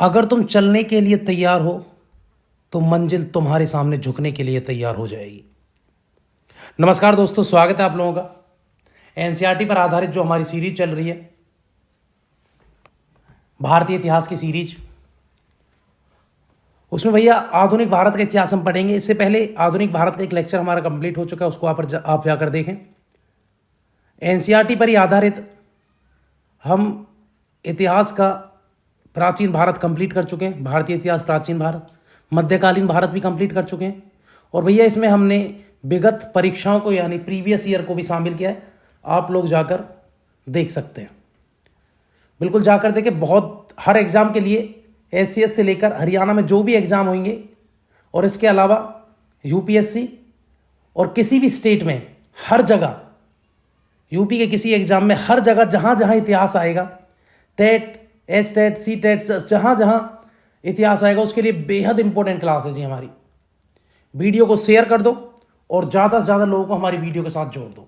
अगर तुम चलने के लिए तैयार हो तो मंजिल तुम्हारे सामने झुकने के लिए तैयार हो जाएगी। नमस्कार दोस्तों, स्वागत है आप लोगों का एनसीईआरटी पर आधारित जो हमारी सीरीज चल रही है, भारतीय इतिहास की सीरीज। उसमें भैया आधुनिक भारत का इतिहास हम पढ़ेंगे। इससे पहले आधुनिक भारत का एक लेक्चर हमारा कंप्लीट हो चुका है, उसको आप जाकर देखें। एनसीईआरटी पर ही आधारित हम इतिहास का प्राचीन भारत कंप्लीट कर चुके हैं, भारतीय इतिहास, प्राचीन भारत, मध्यकालीन भारत भी कंप्लीट कर चुके हैं। और भैया इसमें हमने विगत परीक्षाओं को यानी प्रीवियस ईयर को भी शामिल किया है। आप लोग जाकर देख सकते हैं, बिल्कुल जाकर देखें। बहुत हर एग्ज़ाम के लिए एससीएस से लेकर हरियाणा में जो भी एग्ज़ाम होंगे, और इसके अलावा यूपीएससी और किसी भी स्टेट में हर जगह, यूपी के किसी एग्ज़ाम में हर जगह जहाँ जहाँ इतिहास आएगा, TET, H TET, C TET, जहाँ जहाँ इतिहास आएगा उसके लिए बेहद इंपॉर्टेंट क्लास है जी हमारी। वीडियो को शेयर कर दो और ज़्यादा से ज़्यादा लोगों को हमारी वीडियो के साथ जोड़ दो।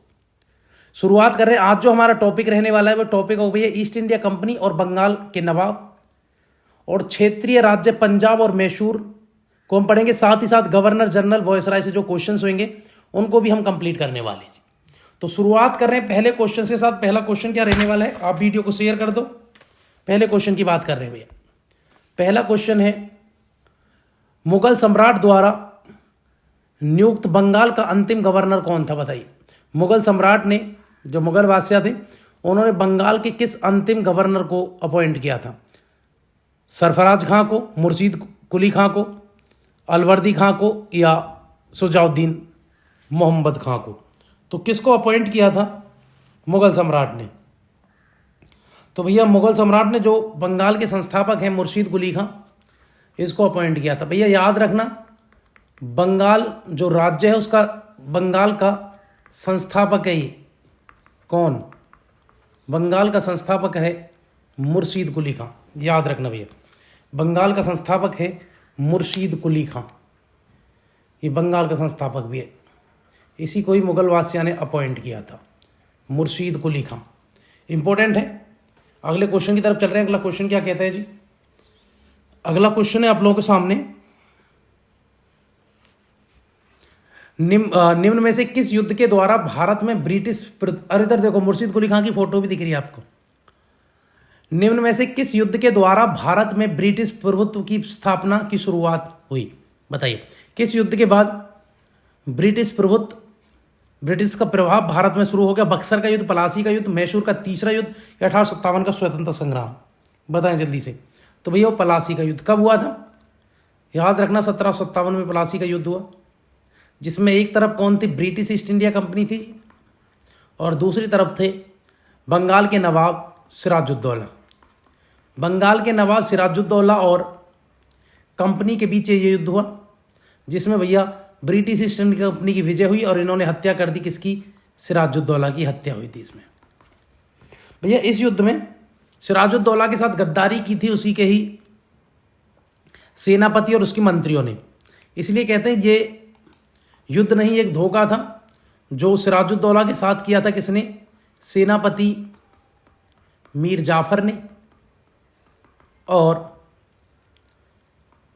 शुरुआत कर रहे हैं। आज जो हमारा टॉपिक रहने वाला है वो टॉपिक हो भैया ईस्ट इंडिया कंपनी और बंगाल के नवाब और क्षेत्रीय राज्य पंजाब और मैसूर को हम पढ़ेंगे। साथ ही साथ गवर्नर जनरल वायसराय से जो क्वेश्चन होंगे उनको भी हम कंप्लीट करने वाले हैं। तो शुरुआत कर रहे हैं पहले क्वेश्चन के साथ। पहला क्वेश्चन क्या रहने वाला है, आप वीडियो को शेयर कर दो। पहले क्वेश्चन की बात कर रहे हैं भैया। पहला क्वेश्चन है, मुगल सम्राट द्वारा नियुक्त बंगाल का अंतिम गवर्नर कौन था, बताइए। मुगल सम्राट ने, जो मुगल बादशाह थे, उन्होंने बंगाल के किस अंतिम गवर्नर को अपॉइंट किया था? सरफराज खां को, मुर्शीद कुली खां को, अलवर्दी खां को या सुजाउद्दीन मोहम्मद खां को? तो किसको अपॉइंट किया था मुगल सम्राट ने? तो भैया मुगल सम्राट ने जो बंगाल के संस्थापक हैं मुर्शीद कुली खां, इसको अपॉइंट किया था। भैया याद रखना, बंगाल जो राज्य है उसका, बंगाल का संस्थापक है ये कौन? बंगाल का संस्थापक है मुर्शीद कुली खां। याद रखना भैया, बंगाल का संस्थापक है मुर्शीद कुली खां। ये बंगाल का संस्थापक भी है, इसी को ही मुगल बादशाह ने अपॉइंट किया था, मुर्शीद कुली खां। इंपॉर्टेंट है। अगले क्वेश्चन की तरफ चल रहे हैं। अगला क्वेश्चन क्या कहता है जी? अगला क्वेश्चन है आप लोगों के सामने, निम्न में से किस युद्ध के द्वारा भारत में ब्रिटिश, अरे इधर देखो, मुर्शीद कुली खां की फोटो भी दिख रही है आपको। निम्न में से किस युद्ध के द्वारा भारत में ब्रिटिश प्रभुत्व की स्थापना की शुरुआत हुई, बताइए। किस युद्ध के बाद ब्रिटिश प्रभुत्व, ब्रिटिश का प्रभाव भारत में शुरू हो गया? बक्सर का युद्ध, प्लासी का युद्ध, मैसूर का तीसरा युद्ध या 1857 का स्वतंत्रता संग्राम? बताएं जल्दी से। तो भैया वो प्लासी का युद्ध कब हुआ था? याद रखना, 1757 में प्लासी का युद्ध हुआ, जिसमें एक तरफ कौन थी? ब्रिटिश ईस्ट इंडिया कंपनी थी और दूसरी तरफ थे बंगाल के नवाब सिराजुद्दौला। बंगाल के नवाब सिराजुद्दौला और कंपनी के बीच ये युद्ध हुआ, जिसमें भैया ब्रिटिश ईस्ट इंडिया कंपनी की विजय हुई और इन्होंने हत्या कर दी। किसकी? सिराजुद्दौला की हत्या हुई थी इसमें। भैया इस युद्ध में सिराजुद्दौला के साथ गद्दारी की थी उसी के ही सेनापति और उसके मंत्रियों ने। इसलिए कहते हैं ये युद्ध नहीं, एक धोखा था जो सिराजुद्दौला के साथ किया था। किसने? सेनापति मीर जाफर ने और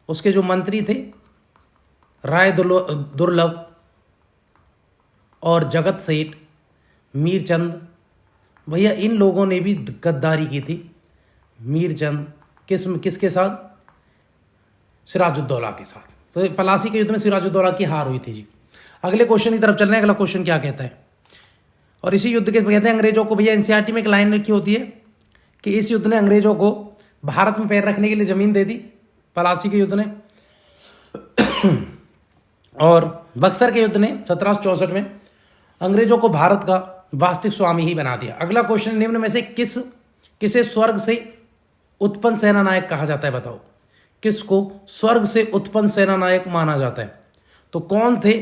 उसके जो मंत्री थे राय दुर्लभ और जगत सेठ, मीरचंद। भैया इन लोगों ने भी गद्दारी की थी। मीरचंद किसके साथ? सिराजुद्दौला के साथ। तो प्लासी के युद्ध में सिराजुद्दौला की हार हुई थी जी। अगले क्वेश्चन की तरफ चल रहे हैं। अगला क्वेश्चन क्या कहता है? और इसी युद्ध के कहते हैं अंग्रेजों को, भैया एनसीईआरटी में एक लाइन लिखी होती है कि इस युद्ध ने अंग्रेजों को भारत में पैर रखने के लिए जमीन दे दी, प्लासी के युद्ध ने। और बक्सर के युद्ध ने 1764 में अंग्रेजों को भारत का वास्तविक स्वामी ही बना दिया। अगला क्वेश्चन, निम्न में से किसे स्वर्ग से उत्पन्न सेना नायक कहा जाता है, बताओ। किसको स्वर्ग से उत्पन्न सेना नायक माना जाता है? तो कौन थे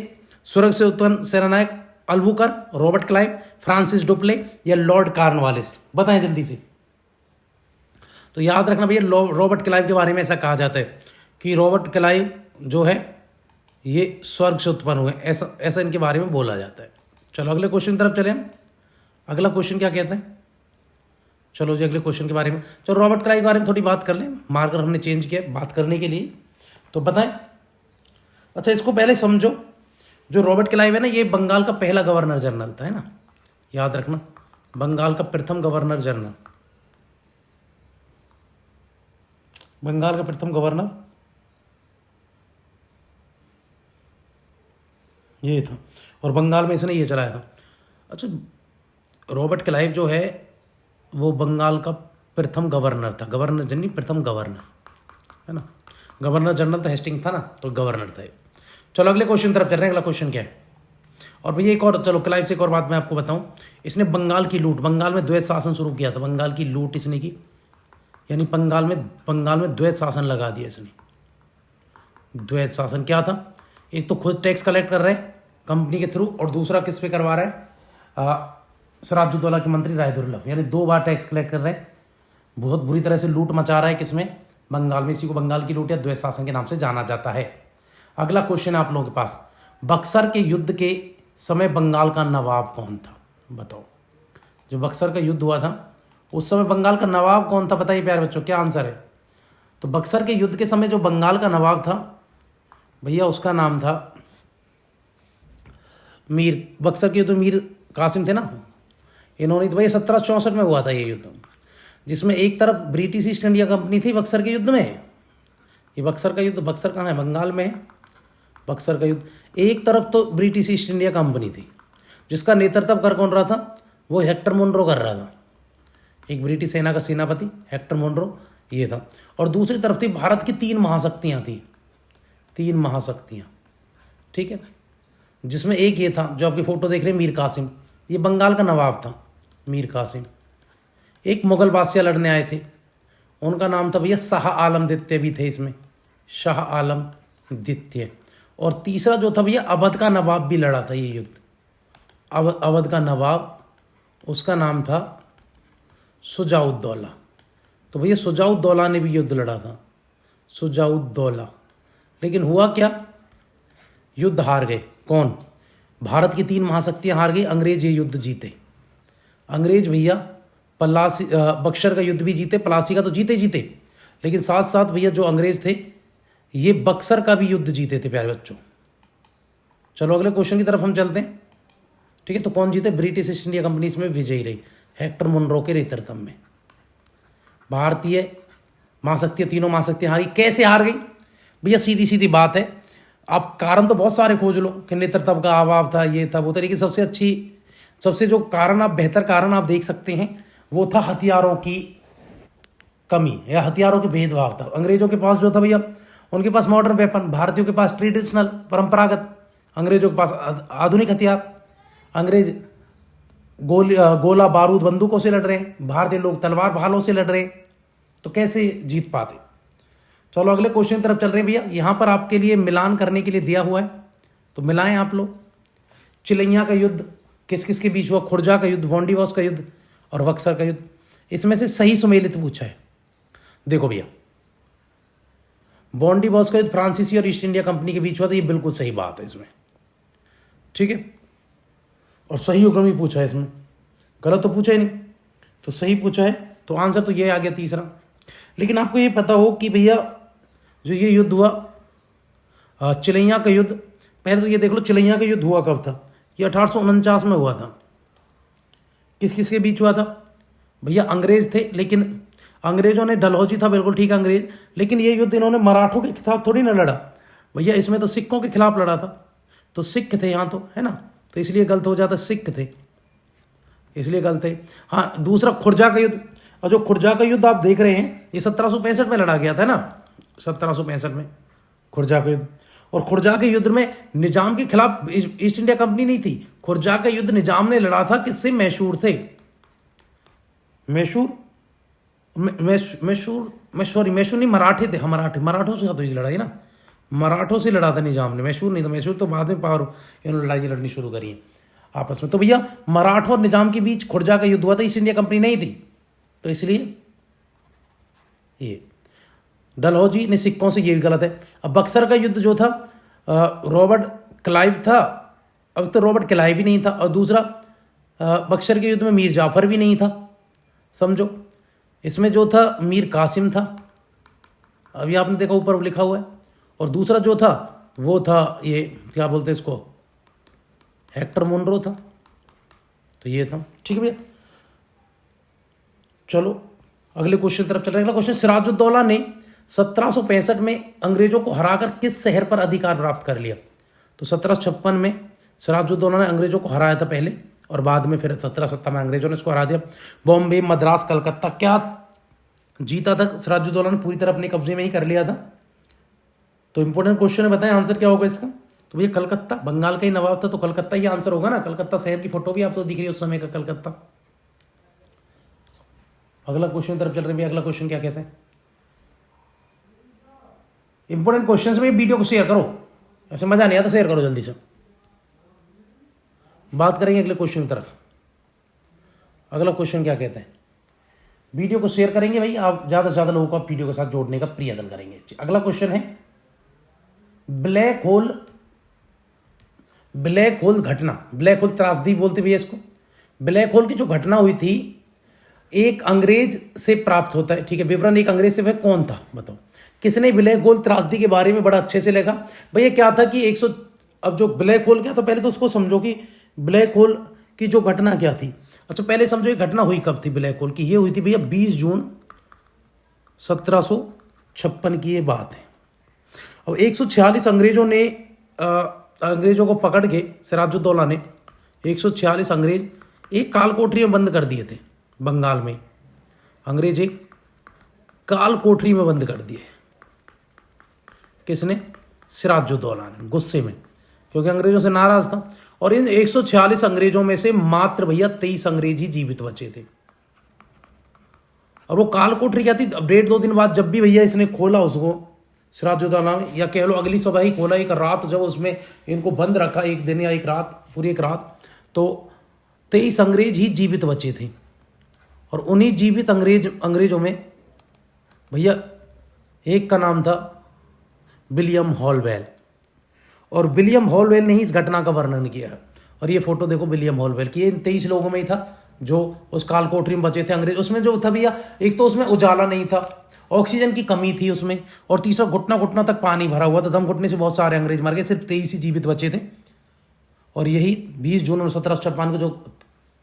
स्वर्ग से उत्पन्न सेना नायक? Albuquerque, Robert Clive, Francis Dupleix या लॉर्ड कॉर्नवालिस? बताएं जल्दी से। तो याद रखना भैया, रॉबर्ट क्लाइव के बारे में ऐसा कहा जाता है कि रॉबर्ट क्लाइव जो है ये स्वर्ग से उत्पन्न हुए, ऐसा इनके बारे में बोला जाता है। चलो अगले क्वेश्चन की तरफ चलें। अगला क्वेश्चन क्या कहता है? चलो जी अगले क्वेश्चन के बारे में, चलो रॉबर्ट क्लाइव के बारे में थोड़ी बात कर लें, मार्कर हमने चेंज किया बात करने के लिए, तो बताएं। अच्छा इसको पहले समझो, जो रॉबर्ट क्लाइव है ना, ये बंगाल का पहला गवर्नर जनरल था, है ना, याद रखना, बंगाल का प्रथम गवर्नर जनरल, बंगाल का प्रथम गवर्नर ये था, और बंगाल में इसने ये चलाया था। अच्छा रॉबर्ट क्लाइव जो है वो बंगाल का प्रथम गवर्नर था, गवर्नर जनरल प्रथम गवर्नर, है ना, गवर्नर जनरल तो हेस्टिंग था ना, तो गवर्नर था। चलो अगले क्वेश्चन तरफ चल रहे हैं। अगला क्वेश्चन क्या है, और भैया एक और, चलो क्लाइव से एक और बात मैं आपको बताऊं, इसने बंगाल की लूट, बंगाल में द्वैत शासन शुरू किया था, बंगाल की लूट इसने की, यानी बंगाल में द्वैत शासन लगा दिया इसने। द्वैत शासन क्या था, एक तो खुद टैक्स कलेक्ट कर रहे हैं कंपनी के थ्रू, और दूसरा किस पे करवा रहा है, सिराजुद्दौला के मंत्री राय दुर्लभ, यानी 2 बार टैक्स कलेक्ट कर रहे हैं, बहुत बुरी तरह से लूट मचा रहा है किसमें, बंगाल में। इसी को बंगाल की लूट या द्वैत शासन के नाम से जाना जाता है। अगला क्वेश्चन है आप लोगों के पास, बक्सर के युद्ध के समय बंगाल का नवाब कौन था, बताओ। जो बक्सर का युद्ध हुआ था उस समय बंगाल का नवाब कौन था, बताइए प्यारे बच्चों, क्या आंसर है। तो बक्सर के युद्ध के समय जो बंगाल का नवाब था भैया, उसका नाम था मीर, बक्सर के युद्ध मीर कासिम थे ना, इन्होंने तो भैया 1764 में हुआ था ये युद्ध, जिसमें एक तरफ ब्रिटिश ईस्ट इंडिया कंपनी थी बक्सर के युद्ध में। ये बक्सर का युद्ध, बक्सर कहाँ है, बंगाल में है बक्सर का युद्ध। एक तरफ तो ब्रिटिश ईस्ट इंडिया कंपनी थी, जिसका नेतृत्व कर कौन रहा था, वो हेक्टर मुनरो कर रहा था, एक ब्रिटिश सेना का सेनापति हेक्टर मुनरो ये था। और दूसरी तरफ थी भारत की 3 महाशक्तियाँ थी, 3 महाशक्तियाँ, ठीक है, जिसमें एक ये था जो आपकी फोटो देख रहे हैं, मीर कासिम, ये बंगाल का नवाब था मीर कासिम। एक मुगल बादशाह लड़ने आए थे, उनका नाम था भैया शाह आलम द्वितीय, भी थे इसमें शाह आलम द्वितीय। और तीसरा जो था भैया अवध का नवाब भी लड़ा था ये युद्ध, अवध का नवाब, उसका नाम था शुजाउद्दौला। तो भैया शुजाउद्दौला ने भी युद्ध लड़ा था, शुजाउद्दौला। लेकिन हुआ क्या, युद्ध हार गए, कौन, भारत की 3 महाशक्तियां हार गई, अंग्रेज ये युद्ध जीते। अंग्रेज भैया पलासी, बक्सर का युद्ध भी जीते, प्लासी का तो जीते, लेकिन साथ साथ भैया जो अंग्रेज थे ये बक्सर का भी युद्ध जीते थे प्यारे बच्चों। चलो अगले क्वेश्चन की तरफ हम चलते हैं, ठीक है। तो कौन जीते, ब्रिटिश ईस्ट इंडिया कंपनी इसमें विजयी रही, हेक्टर मुनरो के नेतृत्व में। भारतीय महाशक्तियां, तीनों महाशक्तियां हारी, कैसे हार गई भैया, सीधी सीधी बात है, आप कारण तो बहुत सारे खोज लो कि नेतृत्व का अभाव था, ये था वो था, लेकिन सबसे जो कारण आप, बेहतर कारण आप देख सकते हैं, वो था हथियारों की कमी या हथियारों के भेदभाव था। अंग्रेजों के पास जो था भैया, उनके पास मॉडर्न वेपन, भारतीयों के पास ट्रेडिशनल परंपरागत, अंग्रेजों के पास आधुनिक हथियार। अंग्रेज गोला बारूद बंदूकों से लड़ रहे हैं, भारतीय लोग तलवार भालों से लड़ रहे हैं, तो कैसे जीत पाते। चलो अगले क्वेश्चन की तरफ चल रहे हैं भैया, यहाँ पर आपके लिए मिलान करने के लिए दिया हुआ है, तो मिलाएं आप लोग। चिलैया का युद्ध किस किस के बीच हुआ, खुर्जा का युद्ध, वांडीवॉस का युद्ध और बक्सर का युद्ध, इसमें से सही सुमेलित पूछा है। देखो भैया, वांडीवॉस का युद्ध फ्रांसीसी और ईस्ट इंडिया कंपनी के बीच हुआ था, ये बिल्कुल सही बात है इसमें, ठीक है, और सही युगम ही पूछा है इसमें, गलत तो पूछा ही नहीं, तो सही पूछा है, तो आंसर तो ये आ गया तीसरा। लेकिन आपको ये पता हो कि भैया जो ये युद्ध हुआ चिलैया का युद्ध, पहले तो ये देख लो चिलैया का युद्ध हुआ कब था, ये 1849 में हुआ था। किस किस के बीच हुआ था भैया, अंग्रेज थे, लेकिन अंग्रेजों ने, डलहौजी था बिल्कुल ठीक अंग्रेज, लेकिन ये युद्ध इन्होंने मराठों के खिलाफ थोड़ी ना लड़ा भैया, इसमें तो सिखों के खिलाफ लड़ा था, तो सिख थे यहाँ, तो है ना, तो इसलिए गलत हो जाता, सिख थे इसलिए गलत है। हाँ, दूसरा खुर्जा का युद्ध, और जो खुर्जा का युद्ध आप देख रहे हैं ये 1765 में लड़ा गया था ना, 1765 में खुर्जा का युद्ध। और खुर्जा के युद्ध में निजाम के खिलाफ ईस्ट इंडिया कंपनी नहीं थी, खुर्जा का युद्ध निजाम ने लड़ा था, किससे, मैसूर थे, मैसूर नहीं, मराठे थे, मराठों से तो ये लड़ाई ना, मराठों से लड़ा था निजाम ने, मैसूर नहीं था, मैसूर तो बाद में पावर इन्होंने लड़ाई लड़नी शुरू करी है आपस में। तो भैया मराठों और निजाम के बीच खुर्जा का युद्ध हुआ था, ईस्ट इंडिया कंपनी नहीं थी, तो इसलिए ये डलहौजी ने सिक्कों से, ये भी गलत है। अब बक्सर का युद्ध जो था रॉबर्ट क्लाइव था, अब तो रॉबर्ट क्लाइव भी नहीं था, और दूसरा बक्सर के युद्ध में मीर जाफर भी नहीं था, समझो। इसमें जो था मीर कासिम था, अभी आपने देखा ऊपर लिखा हुआ है, और दूसरा जो था वो था ये क्या बोलते हैं इसको, हेक्टर मुनरो था। तो ये था, ठीक है भैया। चलो अगले क्वेश्चन तरफ चल रहे हैं। अगला क्वेश्चन, सिराजुद्दौला ने 1765 में अंग्रेजों को हराकर किस शहर पर अधिकार प्राप्त कर लिया? तो 1756 में सिराजुद्दौला ने अंग्रेजों को हराया था पहले, और बाद में फिर 1770 में अंग्रेजों ने इसको हरा दिया। बॉम्बे, मद्रास, कलकत्ता, क्या जीता था सिराजुद्दौला ने? पूरी तरह अपने कब्जे में ही कर लिया था। तो इंपॉर्टेंट क्वेश्चन है, बताएं आंसर क्या होगा इसका? तो भैया कलकत्ता, बंगाल का ही नवाब था, तो कलकत्ता ही आंसर होगा ना। कलकत्ता शहर की फोटो भी आप तो दिख रही है उस समय का, कलकत्ता। अगला क्वेश्चन तरफ चल रहे हैं। अगला क्वेश्चन क्या कहते हैं? इंपॉर्टेंट क्वेश्चन में वीडियो को शेयर करो, ऐसे मजा नहीं आता, शेयर करो जल्दी से। बात करेंगे अगले क्वेश्चन की तरफ। अगला क्वेश्चन क्या कहते हैं? वीडियो को शेयर करेंगे भाई, आप ज़्यादा से ज़्यादा लोगों को आप वीडियो के साथ जोड़ने का प्रयत्न करेंगे। अगला क्वेश्चन है, ब्लैक होल घटना, ब्लैक होल त्रासदी बोलते भैया इसको। ब्लैक होल की जो घटना हुई थी एक अंग्रेज से प्राप्त होता है, ठीक है। विवरण एक अंग्रेज से, वह कौन था बताओ? किसने ब्लैक होल त्रासदी के बारे में बड़ा अच्छे से लिखा? भैया क्या था कि 100, अब जो ब्लैक होल क्या था, पहले तो उसको समझो कि ब्लैक होल की जो घटना क्या थी। अच्छा पहले समझो ये घटना हुई कब थी ब्लैक होल की? ये हुई थी भैया 20 जून 1756 की ये बात है। अब 146 अंग्रेजों को पकड़ के सिराजुद्दौला ने 146 अंग्रेज एक काल कोठरी में बंद कर दिए थे बंगाल में। अंग्रेज एक काल कोठरी में बंद कर दिए। किसने? सिराजुद्दौला ने, गुस्से में, क्योंकि अंग्रेजों से नाराज था। और इन 146 अंग्रेजों में से मात्र भैया 23 अंग्रेज ही जीवित बचे थे। और वो काल कोठरी क्या थी? अब 1.5-2 दिन बाद जब भी भैया इसने खोला उसको सिराजुद्दौला में, या कह लो अगली सुबह ही खोला, एक रात जब उसमें इनको बंद रखा, एक दिन या एक रात, पूरी एक रात, तो 23 अंग्रेज ही जीवित बचे थे। और उन्हीं जीवित अंग्रेजों में भैया एक का नाम था विलियम हॉलवेल, और विलियम हॉलवेल ने ही इस घटना का वर्णन किया है। और ये फोटो देखो विलियम हॉलवेल की, ये इन 23 लोगों में ही था जो उस काल कोठरी में बचे थे अंग्रेज। उसमें जो था भैया, एक तो उसमें उजाला नहीं था, ऑक्सीजन की कमी थी उसमें, और तीसरा घुटना घुटना तक पानी भरा हुआ था, दम घुटने से बहुत सारे अंग्रेज मर गए, सिर्फ 23 ही जीवित बचे थे। और यही 20 जून 1756 को जो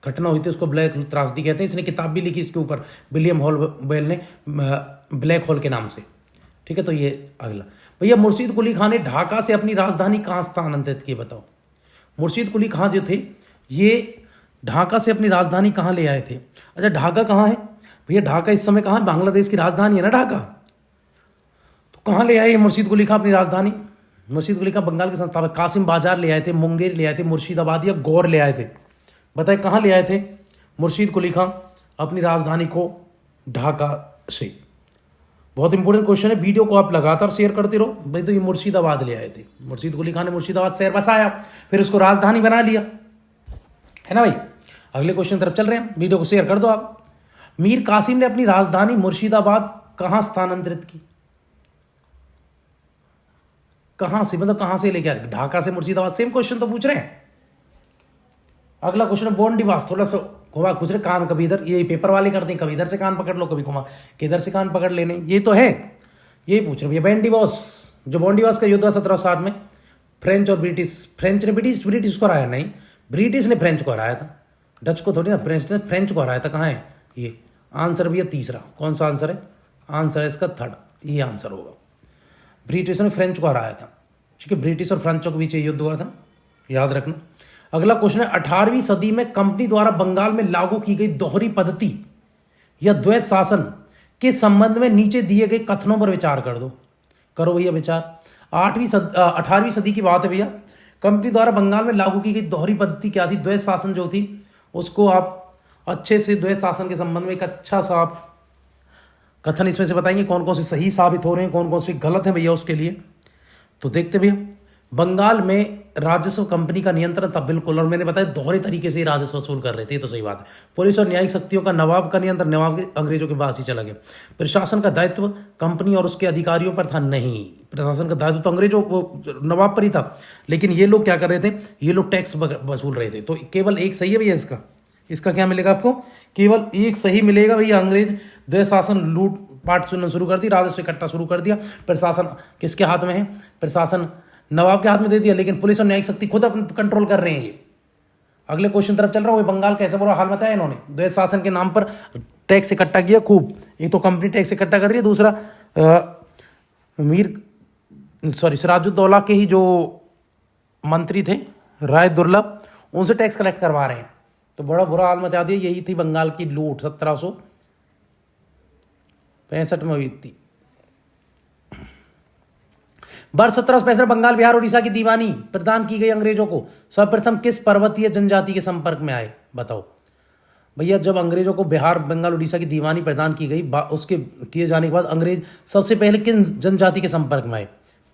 घटना हुई थी उसको ब्लैक होल त्रासदी कहते हैं। इसने किताब भी लिखी इसके ऊपर, विलियम हॉलवेल ने, ब्लैक होल के नाम से, ठीक है। तो ये अगला भैया, मुर्शीद कुली खान ने ढाका से अपनी राजधानी कहाँ स्थानांतरित की? बताओ। मुर्शीद कुली खान जो थे ये ढाका से अपनी राजधानी कहाँ ले आए थे? अच्छा ढाका कहाँ है भैया? ढाका इस समय कहाँ है? बांग्लादेश की राजधानी है ना ढाका। तो कहाँ ले आए मुर्शीद कुली खान अपनी राजधानी? मुर्शीद कुली खान बंगाल के संस्थापक कासिम बाजार ले आए थे, मुंगेर ले आए थे, मुर्शिदाबाद या गौर ले आए थे? बताए कहाँ ले आए थे मुर्शीद कुली खान अपनी राजधानी को? ढाका से। बहुत इंपॉर्टेंट क्वेश्चन है, वीडियो को आप लगातार शेयर करते रहो भाई। तो ये मुर्शिदाबाद ले आए थे, मुर्शीद कुली खान ने मुर्शिदाबाद शहर बसाया, फिर उसको राजधानी बना लिया, है ना भाई। अगले क्वेश्चन तरफ चल रहे हैं, वीडियो को शेयर कर दो आप। मीर कासिम ने अपनी राजधानी मुर्शिदाबाद कहां स्थानांतरित की? कहां से, मतलब कहां से लेके आए? ढाका से मुर्शिदाबाद, सेम क्वेश्चन तो पूछ रहे हैं। अगला क्वेश्चन है बॉन्डिवास, थोड़ा सा घुमा पूछ रहे, कान कभी इधर, ये पेपर वाले करते हैं, कभी इधर से कान पकड़ लो, कभी घुमा कि इधर से कान पकड़ लेने, ये तो है, ये पूछ रहे हैं। बॉन्डिवास, जो बॉन्डिवास का युद्ध हुआ 1760 में, फ्रेंच और ब्रिटिश, फ्रेंच ने ब्रिटिश को हराया नहीं, ब्रिटिश ने फ्रेंच को हराया था, डच को थोड़ी ना, फ्रेंच ने फ्रेंच को हराया था। कहाँ है ये आंसर भैया? तीसरा। कौन सा आंसर है? आंसर है इसका थर्ड, ये आंसर होगा। ब्रिटिश ने फ्रेंच को हराया था, ठीक है। ब्रिटिश और फ्रेंचों के बीच ये युद्ध हुआ था, याद रखना। अगला क्वेश्चन है, 18वीं सदी में कंपनी द्वारा बंगाल में लागू की गई दोहरी पद्धति या द्वैत शासन के संबंध में नीचे दिए गए कथनों पर विचार कर दो। करो भैया विचार। 18वीं सदी की बात है भैया, कंपनी द्वारा बंगाल में लागू की गई दोहरी पद्धति क्या थी? द्वैत शासन जो थी, उसको आप अच्छे से द्वैत शासन के संबंध में एक अच्छा सा आप कथन इसमें से बताएंगे, कौन कौन से सही साबित हो रहे हैं, कौन कौन से गलत है भैया उसके लिए। तो देखते भैया, बंगाल में राजस्व कंपनी का नियंत्रण था बिल्कुल, और मैंने बताया दोहरे तरीके से राजस्व वसूल कर रहे थे, ये तो सही बात है। पुलिस और न्यायिक शक्तियों का नवाब का नियंत्रण नवाब के अंग्रेजों के पास ही चला गया। प्रशासन का दायित्व कंपनी और उसके अधिकारियों पर था नहीं, प्रशासन का दायित्व तो अंग्रेजों नवाब पर ही था। लेकिन ये लोग क्या कर रहे थे? ये लोग टैक्स वसूल रहे थे। तो केवल एक सही है भैया इसका, इसका क्या मिलेगा आपको, केवल एक सही मिलेगा भैया। अंग्रेज द्वैध शासन लूट पाट शुरू कर दी, राजस्व इकट्ठा शुरू कर दिया, प्रशासन किसके हाथ में है, प्रशासन नवाब के हाथ में दे दिया, लेकिन पुलिस और न्यायिक शक्ति खुद अपन कंट्रोल कर रहे हैं। ये अगले क्वेश्चन तरफ चल रहा हूँ। बंगाल कैसे बुरा हाल मचाया इन्होंने, द्वैध शासन के नाम पर टैक्स इकट्ठा किया खूब। एक तो कंपनी टैक्स इकट्ठा कर रही है, दूसरा सिराजुद्दौला के ही जो मंत्री थे राय दुर्लभ, उनसे टैक्स कलेक्ट करवा रहे हैं। तो बड़ा बुरा हाल मचा दिया। यही थी बंगाल की लूट 1765 में हुई थी। वर्ष 1765 बंगाल बिहार उड़ीसा की दीवानी प्रदान की गई अंग्रेजों को। सर्वप्रथम किस पर्वतीय जनजाति के संपर्क में आए, बताओ भैया। जब अंग्रेजों को बिहार बंगाल उड़ीसा की दीवानी प्रदान की गई, उसके किए जाने के बाद अंग्रेज सबसे पहले किन जनजाति के संपर्क में आए,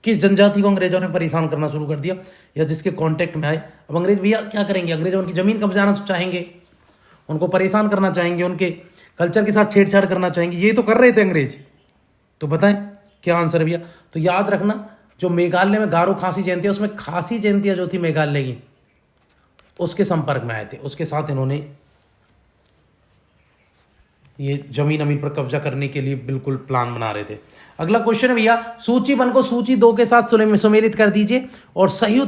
किस जनजाति को अंग्रेजों ने परेशान करना शुरू कर दिया या जिसके कांटेक्ट में आए। अब अंग्रेज भैया क्या करेंगे, अंग्रेज उनकी जमीन कब्जाना चाहेंगे, उनको परेशान करना चाहेंगे, उनके कल्चर के साथ छेड़छाड़ करना चाहेंगे। ये तो कर रहे थे अंग्रेज। तो बताएं क्या आंसर है भैया। तो याद रखना, जो मेघालय में गारो खासी जयंती है, उसमें खासी जयंतियाँ जो थी मेघालय की, उसके संपर्क में आए थे, उसके साथ इन्होंने ये जमीन अमीन पर कब्जा करने के लिए बिल्कुल प्लान बना रहे थे। अगला क्वेश्चन है भैया, सूची 1 को सूची 2 के साथ सुमेलित कर दीजिए और सही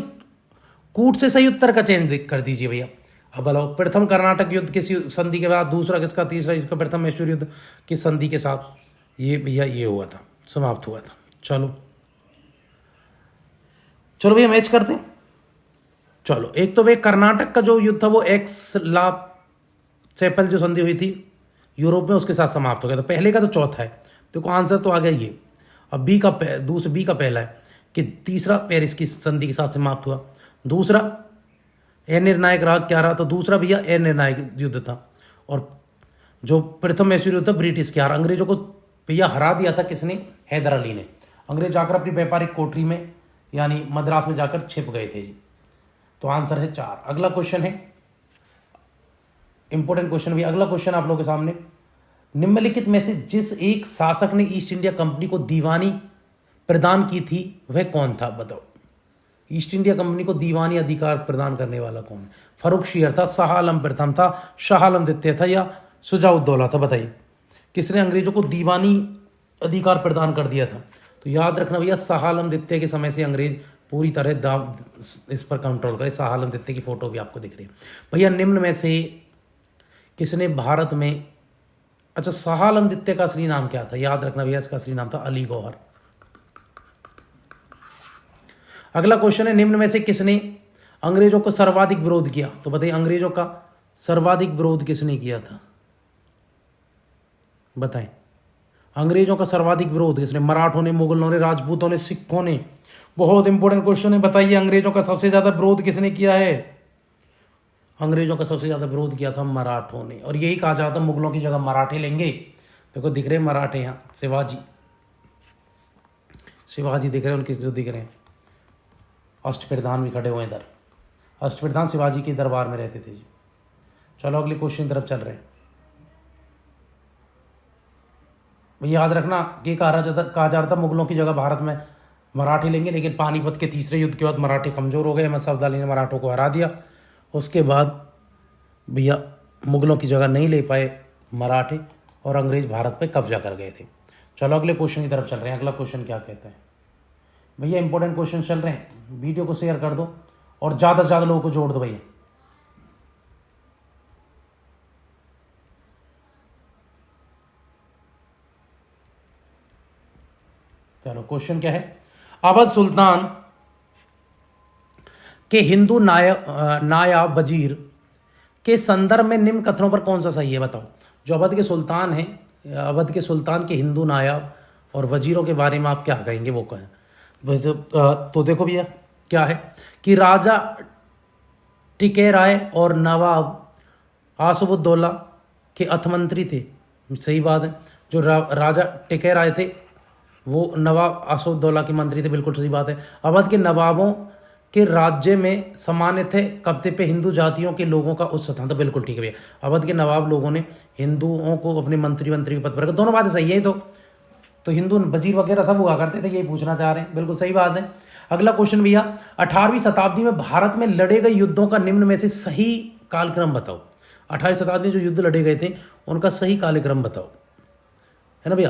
कूट से सही उत्तर का चयन कर दीजिए भैया। अब बताओ, प्रथम कर्नाटक युद्ध किस संधि के बाद, दूसरा किसका, तीसरा इसका, प्रथम मैसूर युद्ध किस संधि के साथ ये भैया ये हुआ था, समाप्त हुआ था। चलो भैया मैच करते हैं। चलो, एक तो भाई कर्नाटक का जो युद्ध था वो एक्स ला चैपल जो संधि हुई थी यूरोप में, उसके साथ समाप्त हो गया। तो पहले का तो चौथा है, तो आंसर तो आ गया ये। अब बी का पहला है कि तीसरा पेरिस की संधि के साथ समाप्त हुआ। दूसरा अनिर्णायक राग क्या रहा, तो दूसरा भैया अनिर्णायक युद्ध था। और जो प्रथम मैसूर युद्ध था ब्रिटिश के हार, अंग्रेजों को भैया हरा दिया था किसने, हैदर अली ने। अंग्रेज जाकर अपनी व्यापारिक कोठरी में यानी मद्रास में जाकर छिप गए थे जी। तो आंसर है 4। अगला क्वेश्चन है इंपॉर्टेंट क्वेश्चन भी। अगला क्वेश्चन आप लोगों के सामने, निम्नलिखित में से जिस एक शासक ने ईस्ट इंडिया कंपनी को दीवानी प्रदान की थी वह कौन था, बताओ। ईस्ट इंडिया कंपनी को दीवानी अधिकार प्रदान करने वाला कौन है। फर्रुख शेर था, शाह आलम प्रथम था, शाह आलम द्वितीय था या शुजाउद्दौला था, बताइए किसने अंग्रेजों को दीवानी अधिकार प्रदान कर दिया था। तो याद रखना भैया, शाह आलम द्वितीय के समय से अंग्रेज पूरी तरह इस पर कंट्रोल करे। शाह आलम द्वितीय की फोटो भी आपको दिख रही है भैया। निम्न में से किसने भारत में, अच्छा शाह आलम द्वितीय का असली नाम क्या था, याद रखना भैया, इसका असली नाम था अली गौहर। अगला क्वेश्चन है, निम्न में से किसने अंग्रेजों को सर्वाधिक विरोध किया, तो बताइए अंग्रेजों का सर्वाधिक विरोध किसने किया था, बताएं। अंग्रेजों का सर्वाधिक विरोध किसने, मराठों ने, मुगलों ने, राजपूतों ने, सिखों ने। बहुत इंपॉर्टेंट क्वेश्चन है, बताइए अंग्रेजों का सबसे ज्यादा विरोध किसने किया है। अंग्रेजों का सबसे ज्यादा विरोध किया था मराठों ने। और यही कहा जाता मुगलों की जगह मराठे लेंगे। देखो दिख रहे मराठे, यहाँ शिवाजी दिख रहे हैं, उनके जो दिख रहे हैं। अष्टप्रधान भी खड़े हुए इधर, अष्टप्रधान शिवाजी के दरबार में रहते थे जी। चलो अगले क्वेश्चन की तरफ चल रहे हैं भैया। याद रखना कि कहा जा रहा था मुगलों की जगह भारत में मराठे लेंगे, लेकिन पानीपत के तीसरे युद्ध के बाद मराठे कमजोर हो गए। अहमद शाह अब्दाली ने मराठों को हरा दिया। उसके बाद भैया मुगलों की जगह नहीं ले पाए मराठे और अंग्रेज भारत पे कब्जा कर गए थे। चलो अगले क्वेश्चन की तरफ चल रहे हैं। अगला क्वेश्चन क्या कहता है भैया, इंपॉर्टेंट क्वेश्चन चल रहे हैं, वीडियो को शेयर कर दो और ज़्यादा से ज़्यादा लोगों को जोड़ दो भैया। चलो क्वेश्चन क्या है, अवध सुल्तान के हिंदू नायाब वजीर के संदर्भ में निम्न कथनों पर कौन सा सही है, बताओ। जो अवध के सुल्तान हैं, अवध के सुल्तान के हिंदू नायाब और वजीरों के बारे में आप क्या कहेंगे, वो कहें। तो देखो भैया क्या है कि राजा टिके राय और नवाब आसफुद्दौला के अर्थमंत्री थे। सही बात है, जो राजा टिके राय थे वो नवाब आसफुद्दौला के मंत्री थे, बिल्कुल सही बात है। अवध के नवाबों के राज्य में सामान्य थे कब्जे पे हिंदू जातियों के लोगों का उच्च स्थान था, बिल्कुल ठीक है भैया। अवध के नवाब लोगों ने हिंदुओं को अपने मंत्री के पद पर रखा, दोनों बातें सही है। तो हिंदू वजीर वगैरह सब हुआ करते थे, यही पूछना चाह रहे हैं, बिल्कुल सही बात है। अगला क्वेश्चन भैया, 18वीं शताब्दी में भारत में लड़े गए युद्धों का निम्न में से सही कालक्रम बताओ। 18वीं शताब्दी में जो युद्ध लड़े गए थे उनका सही कालक्रम बताओ, है ना भैया।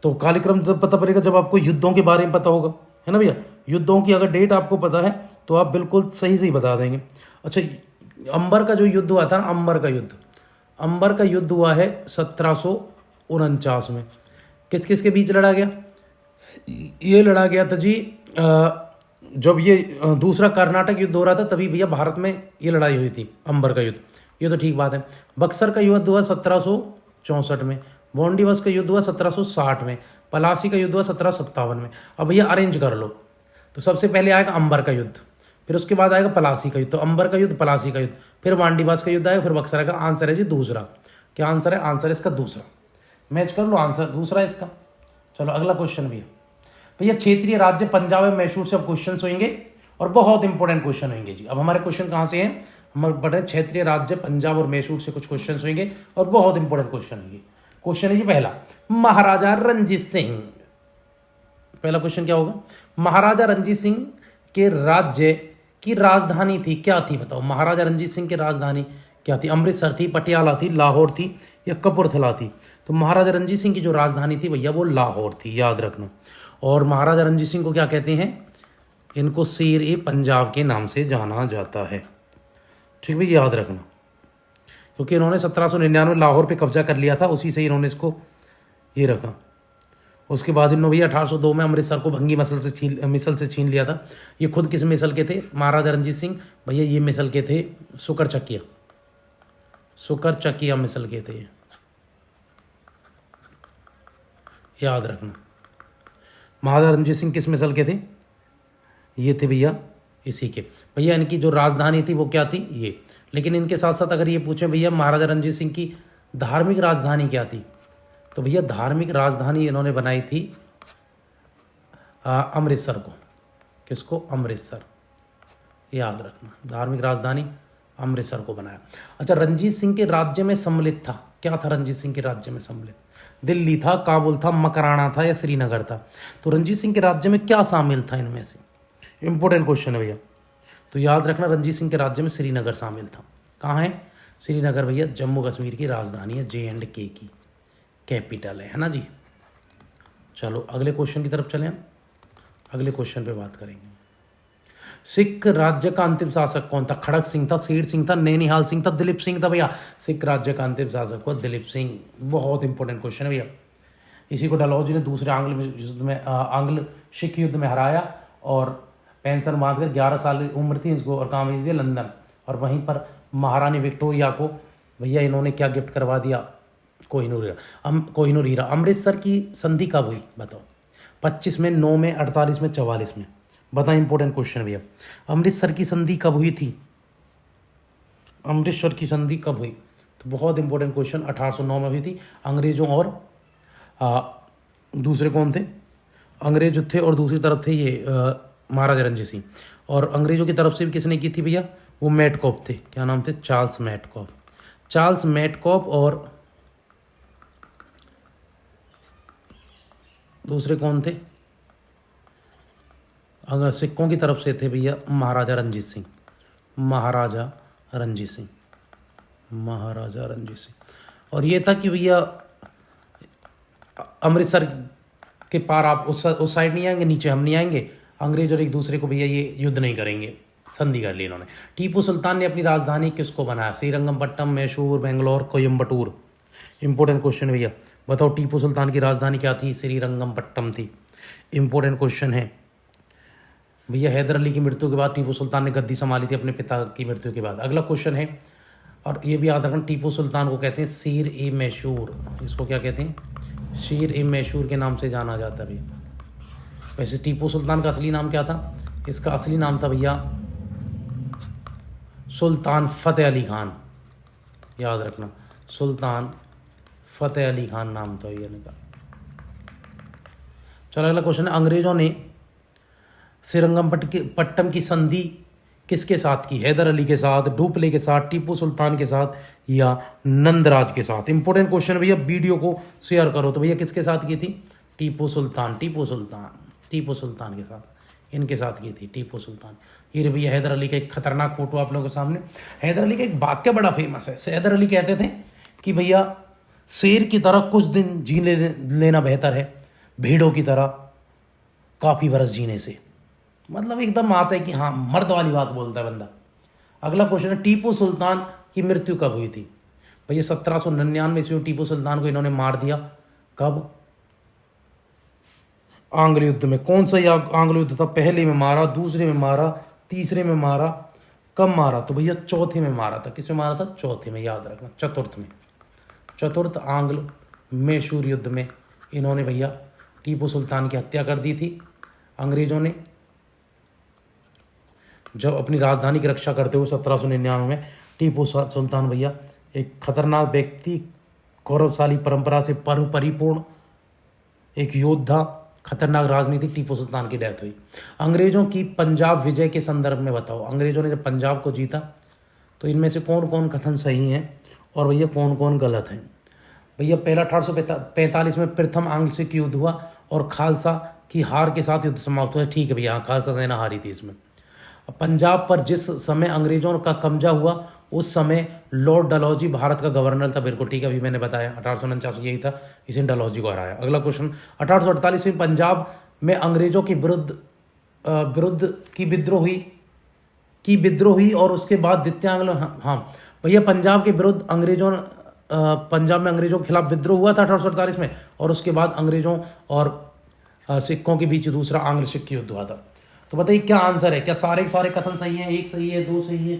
तो कालक्रम जब पता पड़ेगा जब आपको युद्धों के बारे में पता होगा, है ना भैया। युद्धों की अगर डेट आपको पता है तो आप बिल्कुल सही सही बता देंगे। अच्छा, अंबर का जो युद्ध हुआ था ना, अंबर का युद्ध हुआ है 1749 में। किस किस के बीच लड़ा गया? ये लड़ा गया था जी जब ये दूसरा कर्नाटक युद्ध हो रहा था तभी भैया भारत में ये लड़ाई हुई थी, अंबर का युद्ध। ये तो ठीक बात है। बक्सर का युद्ध हुआ 1764 में, बॉन दिवस का युद्ध हुआ 1760 में, पलासी का युद्ध हुआ 1757 में। अब भैया अरेंज कर लो, तो सबसे पहले आएगा अंबर का युद्ध, फिर उसके बाद आएगा पलासी का युद्ध। तो अंबर का युद्ध, पलासी का युद्ध, फिर वांडीवास का युद्ध आएगा, फिर बक्सर का। आंसर है जी दूसरा। क्या आंसर है? आंसर है इसका दूसरा। मैच कर लो, आंसर दूसरा है इसका। चलो अगला क्वेश्चन भैया क्षेत्रीय राज्य पंजाब एवं मैसूर से अब क्वेश्चन होंगे और बहुत इंपॉर्टेंट क्वेश्चन होंगे जी। अब हमारे क्वेश्चन कहाँ से हैं? हमारे बड़े क्षेत्रीय राज्य पंजाब और मैसूर से कुछ क्वेश्चन होंगे और बहुत इंपॉर्टेंट क्वेश्चन होंगे। क्वेश्चन है जी पहला, महाराजा रणजीत सिंह। पहला क्वेश्चन क्या होगा? महाराजा रणजीत सिंह के राज्य की राजधानी थी क्या थी? बताओ, महाराजा रणजीत सिंह की राजधानी क्या थी? अमृतसर थी, पटियाला थी, लाहौर थी या कपूरथला थी? तो महाराजा रणजीत सिंह की जो राजधानी थी भैया वो लाहौर थी, याद रखना। और महाराजा रणजीत सिंह को क्या कहते हैं? इनको शेर ए पंजाब के नाम से जाना जाता है। ठीक भैया, याद रखना, क्योंकि इन्होंने 1799 लाहौर पे कब्जा कर लिया था, उसी से इन्होंने इसको ये रखा। उसके बाद इन्होंने भैया 1802 में अमृतसर को भंगी मिसल से छीन लिया था। ये खुद किस मिसल के थे महाराजा रणजीत सिंह? भैया ये मिसल के थे सुकर चकिया मिसल के थे, याद रखना। महाराजा रणजीत सिंह किस मिसल के थे? ये थे भैया इसी के। भैया इनकी जो राजधानी थी वो क्या थी? ये। लेकिन इनके साथ साथ अगर ये पूछें भैया महाराजा रणजीत सिंह की धार्मिक राजधानी क्या थी, तो भैया धार्मिक राजधानी इन्होंने बनाई थी अमृतसर को। किसको? अमृतसर, याद रखना। धार्मिक राजधानी अमृतसर को बनाया। अच्छा, रणजीत सिंह के राज्य में सम्मिलित था, क्या था रणजीत सिंह के राज्य में सम्मिलित? दिल्ली था, काबुल था, मकराना था या श्रीनगर था? तो रणजीत सिंह के राज्य में क्या शामिल था इनमें से? इंपॉर्टेंट क्वेश्चन है भैया, तो याद रखना रणजीत सिंह के राज्य में श्रीनगर शामिल था। कहाँ है श्रीनगर? भैया जम्मू कश्मीर की राजधानी है, J&K की कैपिटल है ना जी। चलो अगले क्वेश्चन की तरफ चलें, हम अगले क्वेश्चन पे बात करेंगे। सिख राज्य का अंतिम शासक कौन था? खड़क सिंह था, शेर सिंह था, नैनीहाल सिंह था, दिलीप सिंह था? भैया सिख राज्य का अंतिम शासक हुआ दिलीप सिंह। बहुत इंपॉर्टेंट क्वेश्चन है भैया। इसी को डलहौजी ने दूसरे आंग्ल सिख युद्ध में हराया और पेंशन बांधकर 11 साल की उम्र थी इसको और कहाँ भेज दिया? लंदन। और वहीं पर महारानी विक्टोरिया को भैया इन्होंने क्या गिफ्ट करवा दिया? कोहिनूर हीरा। अमृतसर की संधि कब हुई बताओ? 25 में, 9 में, 48 में, 44 में? बता, इंपॉर्टेंट क्वेश्चन भैया। अमृतसर की संधि कब हुई थी? अमृतसर की संधि कब हुई? तो बहुत इंपॉर्टेंट क्वेश्चन, 1809 में हुई थी। अंग्रेजों और दूसरे कौन थे? अंग्रेज थे और दूसरी तरफ थे ये महाराजा रणजीत सिंह। और अंग्रेजों की तरफ से भी किसने की थी भैया? वो मेटकॉप थे। क्या नाम थे? Charles Metcalfe. और दूसरे कौन थे? अगर सिखों की तरफ से थे भैया महाराजा रणजीत सिंह। और ये था कि भैया अमृतसर के पार आप उस साइड नहीं आएंगे, नीचे हम नहीं आएंगे। अंग्रेज और एक दूसरे को भैया ये युद्ध नहीं करेंगे, संधि कर ली इन्होंने। टीपू सुल्तान ने अपनी राजधानी किसको बनाया? श्रीरंगपट्टनम, मैसूर, बेंगलोर, कोयम्बटूर? इंपॉर्टेंट क्वेश्चन भैया, बताओ टीपू सुल्तान की राजधानी क्या थी? श्रीरंगपट्टनम थी। इंपॉर्टेंट क्वेश्चन है भैया। हैदर अली की मृत्यु के बाद टीपू सुल्तान ने गद्दी संभाली थी अपने पिता की मृत्यु के बाद। अगला क्वेश्चन है, और ये भी याद रखना, टीपू सुल्तान को कहते हैं शेर ए मैसूर। इसको क्या कहते हैं? शेर ए मैसूर के नाम से जाना जाता है भैया। वैसे टीपू सुल्तान का असली नाम क्या था? इसका असली नाम था भैया सुल्तान फतेह अली खान, याद रखना। सुल्तान फतेह अली खान नाम था ये इनका। चलो अगला क्वेश्चन है, अंग्रेजों ने श्रीरंगपट्टनम की संधि किसके साथ की? हैदर अली के साथ, डुप्ले के साथ, टीपू सुल्तान के साथ या नंदराज के साथ? इंपॉर्टेंट क्वेश्चन भैया, वीडियो को शेयर करो। तो भैया किसके साथ की थी? टीपू सुल्तान के साथ, इनके साथ की थी टीपू सुल्तान। ये रही भैया हैदर अली का एक खतरनाक फोटो आप लोगों के सामने। हैदर अली का एक वाक्य बड़ा फेमस है। हैदर अली कहते थे कि भैया शेर की तरह कुछ दिन जीने लेना बेहतर है भेड़ों की तरह काफ़ी बरस जीने से। मतलब एकदम आता है कि हाँ, मर्द वाली बात बोलता है बंदा। अगला क्वेश्चन है, टीपू सुल्तान की मृत्यु कब हुई थी? भैया 1799 ईस्वी में टीपू सुल्तान को इन्होंने मार दिया। कब? आंग्ल युद्ध में। कौन सा आंग्ल युद्ध था? पहले में मारा, दूसरे में मारा, तीसरे में मारा। कब मारा? तो भैया चौथे में मारा था। किस में मारा था? चौथे में, याद रखना, चतुर्थ में। चतुर्थ आंग्ल मैसूर युद्ध में इन्होंने भैया टीपू सुल्तान की हत्या कर दी थी अंग्रेजों ने। जब अपनी राजधानी की रक्षा करते हुए 1799 में टीपू सुल्तान भैया एक खतरनाक व्यक्ति, गौरवशाली परंपरा से परिपूर्ण एक योद्धा, खतरनाक राजनीतिक टीपू सुल्तान की डेथ हुई। अंग्रेजों की पंजाब विजय के संदर्भ में बताओ, अंग्रेजों ने जब पंजाब को जीता तो इनमें से कौन कौन कथन सही हैं और भैया कौन कौन गलत हैं? भैया पहला 1845 में प्रथम आंग्ल सिख युद्ध हुआ और खालसा की हार के साथ युद्ध समाप्त हुआ। ठीक है भैया, खालसा सेना हारी थी इसमें। पंजाब पर जिस समय अंग्रेजों का कब्जा हुआ उस समय लॉर्ड डलहौजी भारत का गवर्नर था। बिल्कुल ठीक है, अभी मैंने बताया 1849 यही था, इसी ने डलहौजी को हराया। अगला क्वेश्चन, 1848 में पंजाब में अंग्रेजों की विरुद्ध की विद्रोह हुई और उसके बाद द्वितीय आंग्ल। हाँ भैया, पंजाब के विरुद्ध पंजाब में अंग्रेजों के खिलाफ विद्रोह हुआ था 1848 में और उसके बाद अंग्रेजों और सिखों के बीच दूसरा आंग्ल सिख युद्ध हुआ था। तो बताइए क्या आंसर है? क्या सारे कथन सही हैं? एक सही है, दो सही है?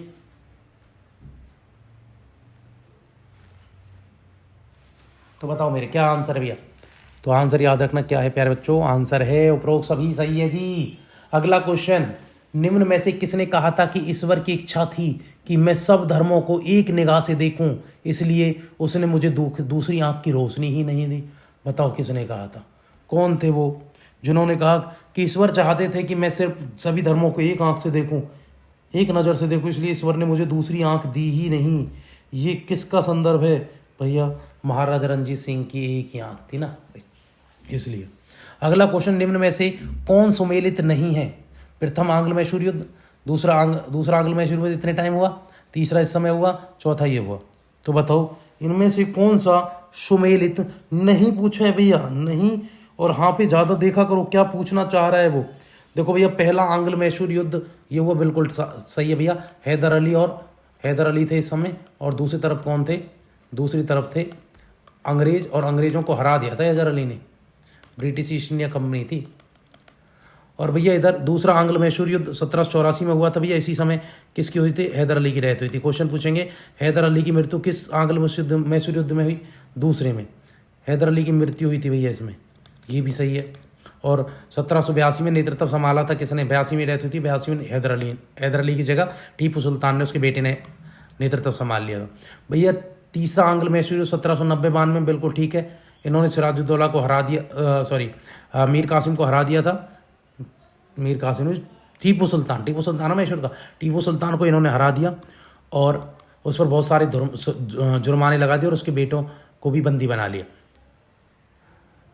तो बताओ मेरे क्या आंसर है भैया? तो आंसर याद रखना क्या है प्यारे बच्चों, आंसर है उपरोक्त सभी सही है जी। अगला क्वेश्चन, निम्न में से किसने कहा था कि ईश्वर की इच्छा थी कि मैं सब धर्मों को एक निगाह से देखूं, इसलिए उसने मुझे दूसरी आंख की रोशनी ही नहीं दी? बताओ किसने कहा था? कौन थे वो जिन्होंने कहा कि ईश्वर चाहते थे कि मैं सिर्फ सभी धर्मों को एक आंख से देखूं, एक नज़र से देखूं, इसलिए ईश्वर ने मुझे दूसरी आंख दी ही नहीं? ये किसका संदर्भ है भैया? महाराजा रणजीत सिंह की एक ही आंख थी ना, इसलिए। अगला क्वेश्चन, निम्न में से कौन सुमेलित नहीं है? प्रथम आंग्ल मैसूर युद्ध, दूसरा आंग्ल मैसूर युद्ध इतने टाइम हुआ, तीसरा इस समय हुआ, चौथा ये हुआ। तो बताओ इनमें से कौन सा सुमेलित नहीं पूछा है भैया? नहीं। और हाँ पे ज़्यादा देखा करो क्या पूछना चाह रहा है वो। देखो भैया, पहला आंग्ल मैसूर युद्ध ये हुआ, बिल्कुल सही है भैया। हैदर अली थे इस समय, और दूसरी तरफ कौन थे? दूसरी तरफ थे अंग्रेज, और अंग्रेजों को हरा दिया था हैदर अली ने, ब्रिटिश ईस्ट इंडिया कंपनी थी। और भैया इधर दूसरा आंग्ल मैसूर युद्ध 1784 में हुआ था भैया। इसी समय किसकी हुई थी? हैदर अली की डेथ हुई थी। क्वेश्चन पूछेंगे, हैदर अली की मृत्यु किस आंग्ल मैसूर युद्ध में हुई? दूसरे में हैदर अली की मृत्यु हुई थी भैया इसमें, ये भी सही है। और 1782 में नेतृत्व संभाला था किसने? 82 में डेथ हुई थी, 82 में हैदर अली की जगह टीपू सुल्तान ने, उसके बेटे ने नेतृत्व संभाल लिया था भैया। तीसरा आंग्ल मैसूर 1790-92 में, बिल्कुल ठीक है। इन्होंने सिराजुद्दौला को हरा दिया, मीर कासिम को हरा दिया था। मीर कासिम, टीपू सुल्तान मैसूर का, टीपू सुल्तान को इन्होंने हरा दिया और उस पर बहुत सारे जुर्माने लगा दिए और उसके बेटों को भी बंदी बना लिया,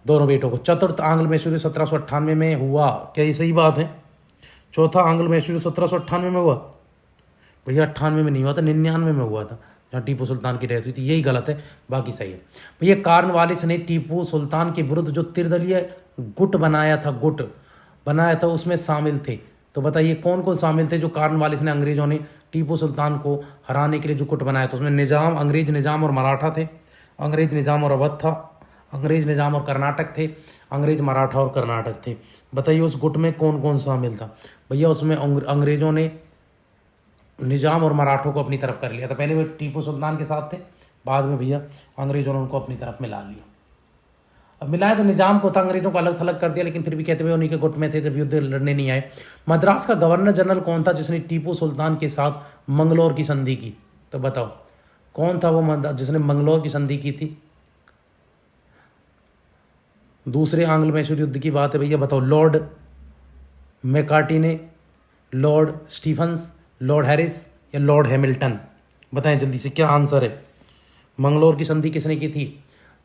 दोनों बेटों को। चतुर्थ आंग्ल मैसूर 1798 में हुआ, क्या ये सही बात है? चौथा आंग्ल मैसूर 1798 में हुआ भैया? 98 में नहीं हुआ था, 99 में हुआ था, जहाँ टीपू सुल्तान की डेथ हुई थी। यही गलत है, बाकी सही है भैया। कॉर्नवालिस ने टीपू सुल्तान के विरुद्ध जो त्रिदलीय गुट बनाया था उसमें शामिल थे। तो बताइए कौन कौन शामिल थे जो कॉर्नवालिस ने, अंग्रेजों ने टीपू सुल्तान को हराने के लिए जो गुट बनाया था? उसमें अंग्रेज निजाम और मराठा थे, अंग्रेज निजाम और अवध था, अंग्रेज निजाम और कर्नाटक थे, अंग्रेज मराठा और कर्नाटक थे। बताइए उस गुट में कौन कौन शामिल था भैया? उसमें अंग्रेजों ने निजाम और मराठों को अपनी तरफ कर लिया था। पहले वे टीपू सुल्तान के साथ थे, बाद में भैया अंग्रेजों ने उनको अपनी तरफ मिला लिया। अब मिलाया तो निजाम को था, अंग्रेजों को अलग थलग कर दिया, लेकिन फिर भी कहते हुए उन्हीं के गुट में थे जब युद्ध लड़ने नहीं आए। मद्रास का गवर्नर जनरल कौन था जिसने टीपू सुल्तान के साथ मंगलौर की संधि की? तो बताओ कौन था वो जिसने मंगलौर की संधि की थी? दूसरे आंग्ल मैसूर युद्ध की बात है भैया, बताओ। लॉर्ड मैकार्टी ने, लॉर्ड स्टीफंस, लॉर्ड हैरिस या लॉर्ड हैमिल्टन? बताएं जल्दी से क्या आंसर है। मंगलौर की संधि किसने की थी?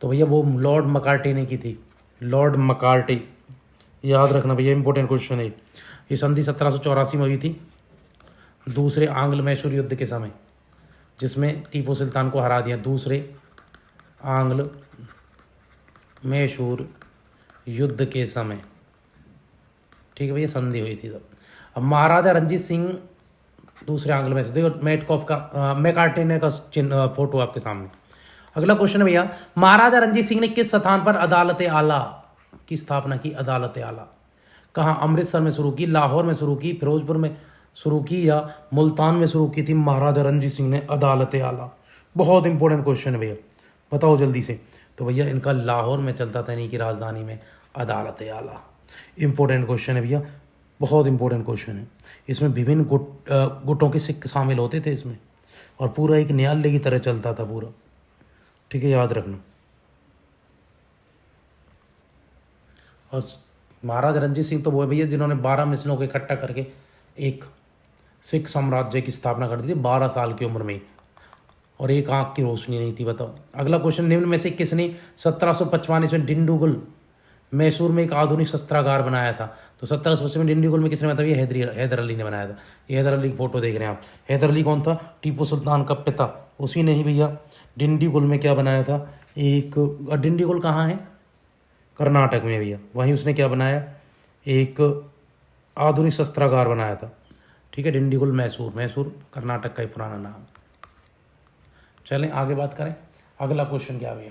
तो भैया वो लॉर्ड मैकार्टी ने की थी, लॉर्ड मैकार्टी। याद रखना भैया, इंपॉर्टेंट क्वेश्चन है ये। संधि 1784 में हुई थी, दूसरे आंग्ल मैसूर युद्ध के समय, जिसमें टीपू सुल्तान को हरा दिया। दूसरे आंग्ल मैसूर युद्ध के समय, ठीक है भैया, संधि हुई थी तब। अब महाराजा रणजीत सिंह दूसरे आंग्ल में, देखो मेटकॉफ का मैकार्टने का चिन्ह फोटो आपके सामने। अगला क्वेश्चन है भैया, महाराजा रणजीत सिंह ने किस स्थान पर अदालत आला की स्थापना की? अदालत आला कहाँ? अमृतसर में शुरू की, लाहौर में शुरू की, फिरोजपुर में शुरू की, या मुल्तान में शुरू की थी महाराजा रणजीत सिंह ने अदालत आला? बहुत इंपॉर्टेंट क्वेश्चन है भैया, बताओ जल्दी से। तो भैया इनका लाहौर में चलता था, इन्हीं की राजधानी में अदालत आला। इंपॉर्टेंट क्वेश्चन है भैया, बहुत इंपॉर्टेंट क्वेश्चन है। इसमें विभिन्न गुटों के सिक्के शामिल होते थे इसमें, और पूरा एक न्यायालय की तरह चलता था पूरा, ठीक है, याद रखना। और महाराजा रणजीत सिंह तो वो भैया जिन्होंने 12 मिसलों को इकट्ठा करके एक सिख साम्राज्य की स्थापना कर दी थी 12 साल की उम्र में, और एक आंख की रोशनी नहीं थी, बताओ। अगला क्वेश्चन, निम्न में से किसने 1755 ईस्वी में डिंडीगुल मैसूर में एक आधुनिक शस्त्रागार बनाया था? तो 1755 में डिंडीगुल में किसने बताया? ये हैदर अली ने बनाया था। ये हैदर अली की फोटो देख रहे हैं आप। हैदर अली कौन था? टीपू सुल्तान का पिता, उसी ने ही भैया डिंडीगुल में क्या बनाया था? एक, डिंडीगुल कहाँ है? कर्नाटक में भैया, वहीं उसने क्या बनाया? एक आधुनिक शस्त्रागार बनाया था, ठीक है। डिंडीगुल मैसूर, मैसूर कर्नाटक का ही पुराना नाम। चलें आगे बात करें। अगला क्वेश्चन क्या भैया?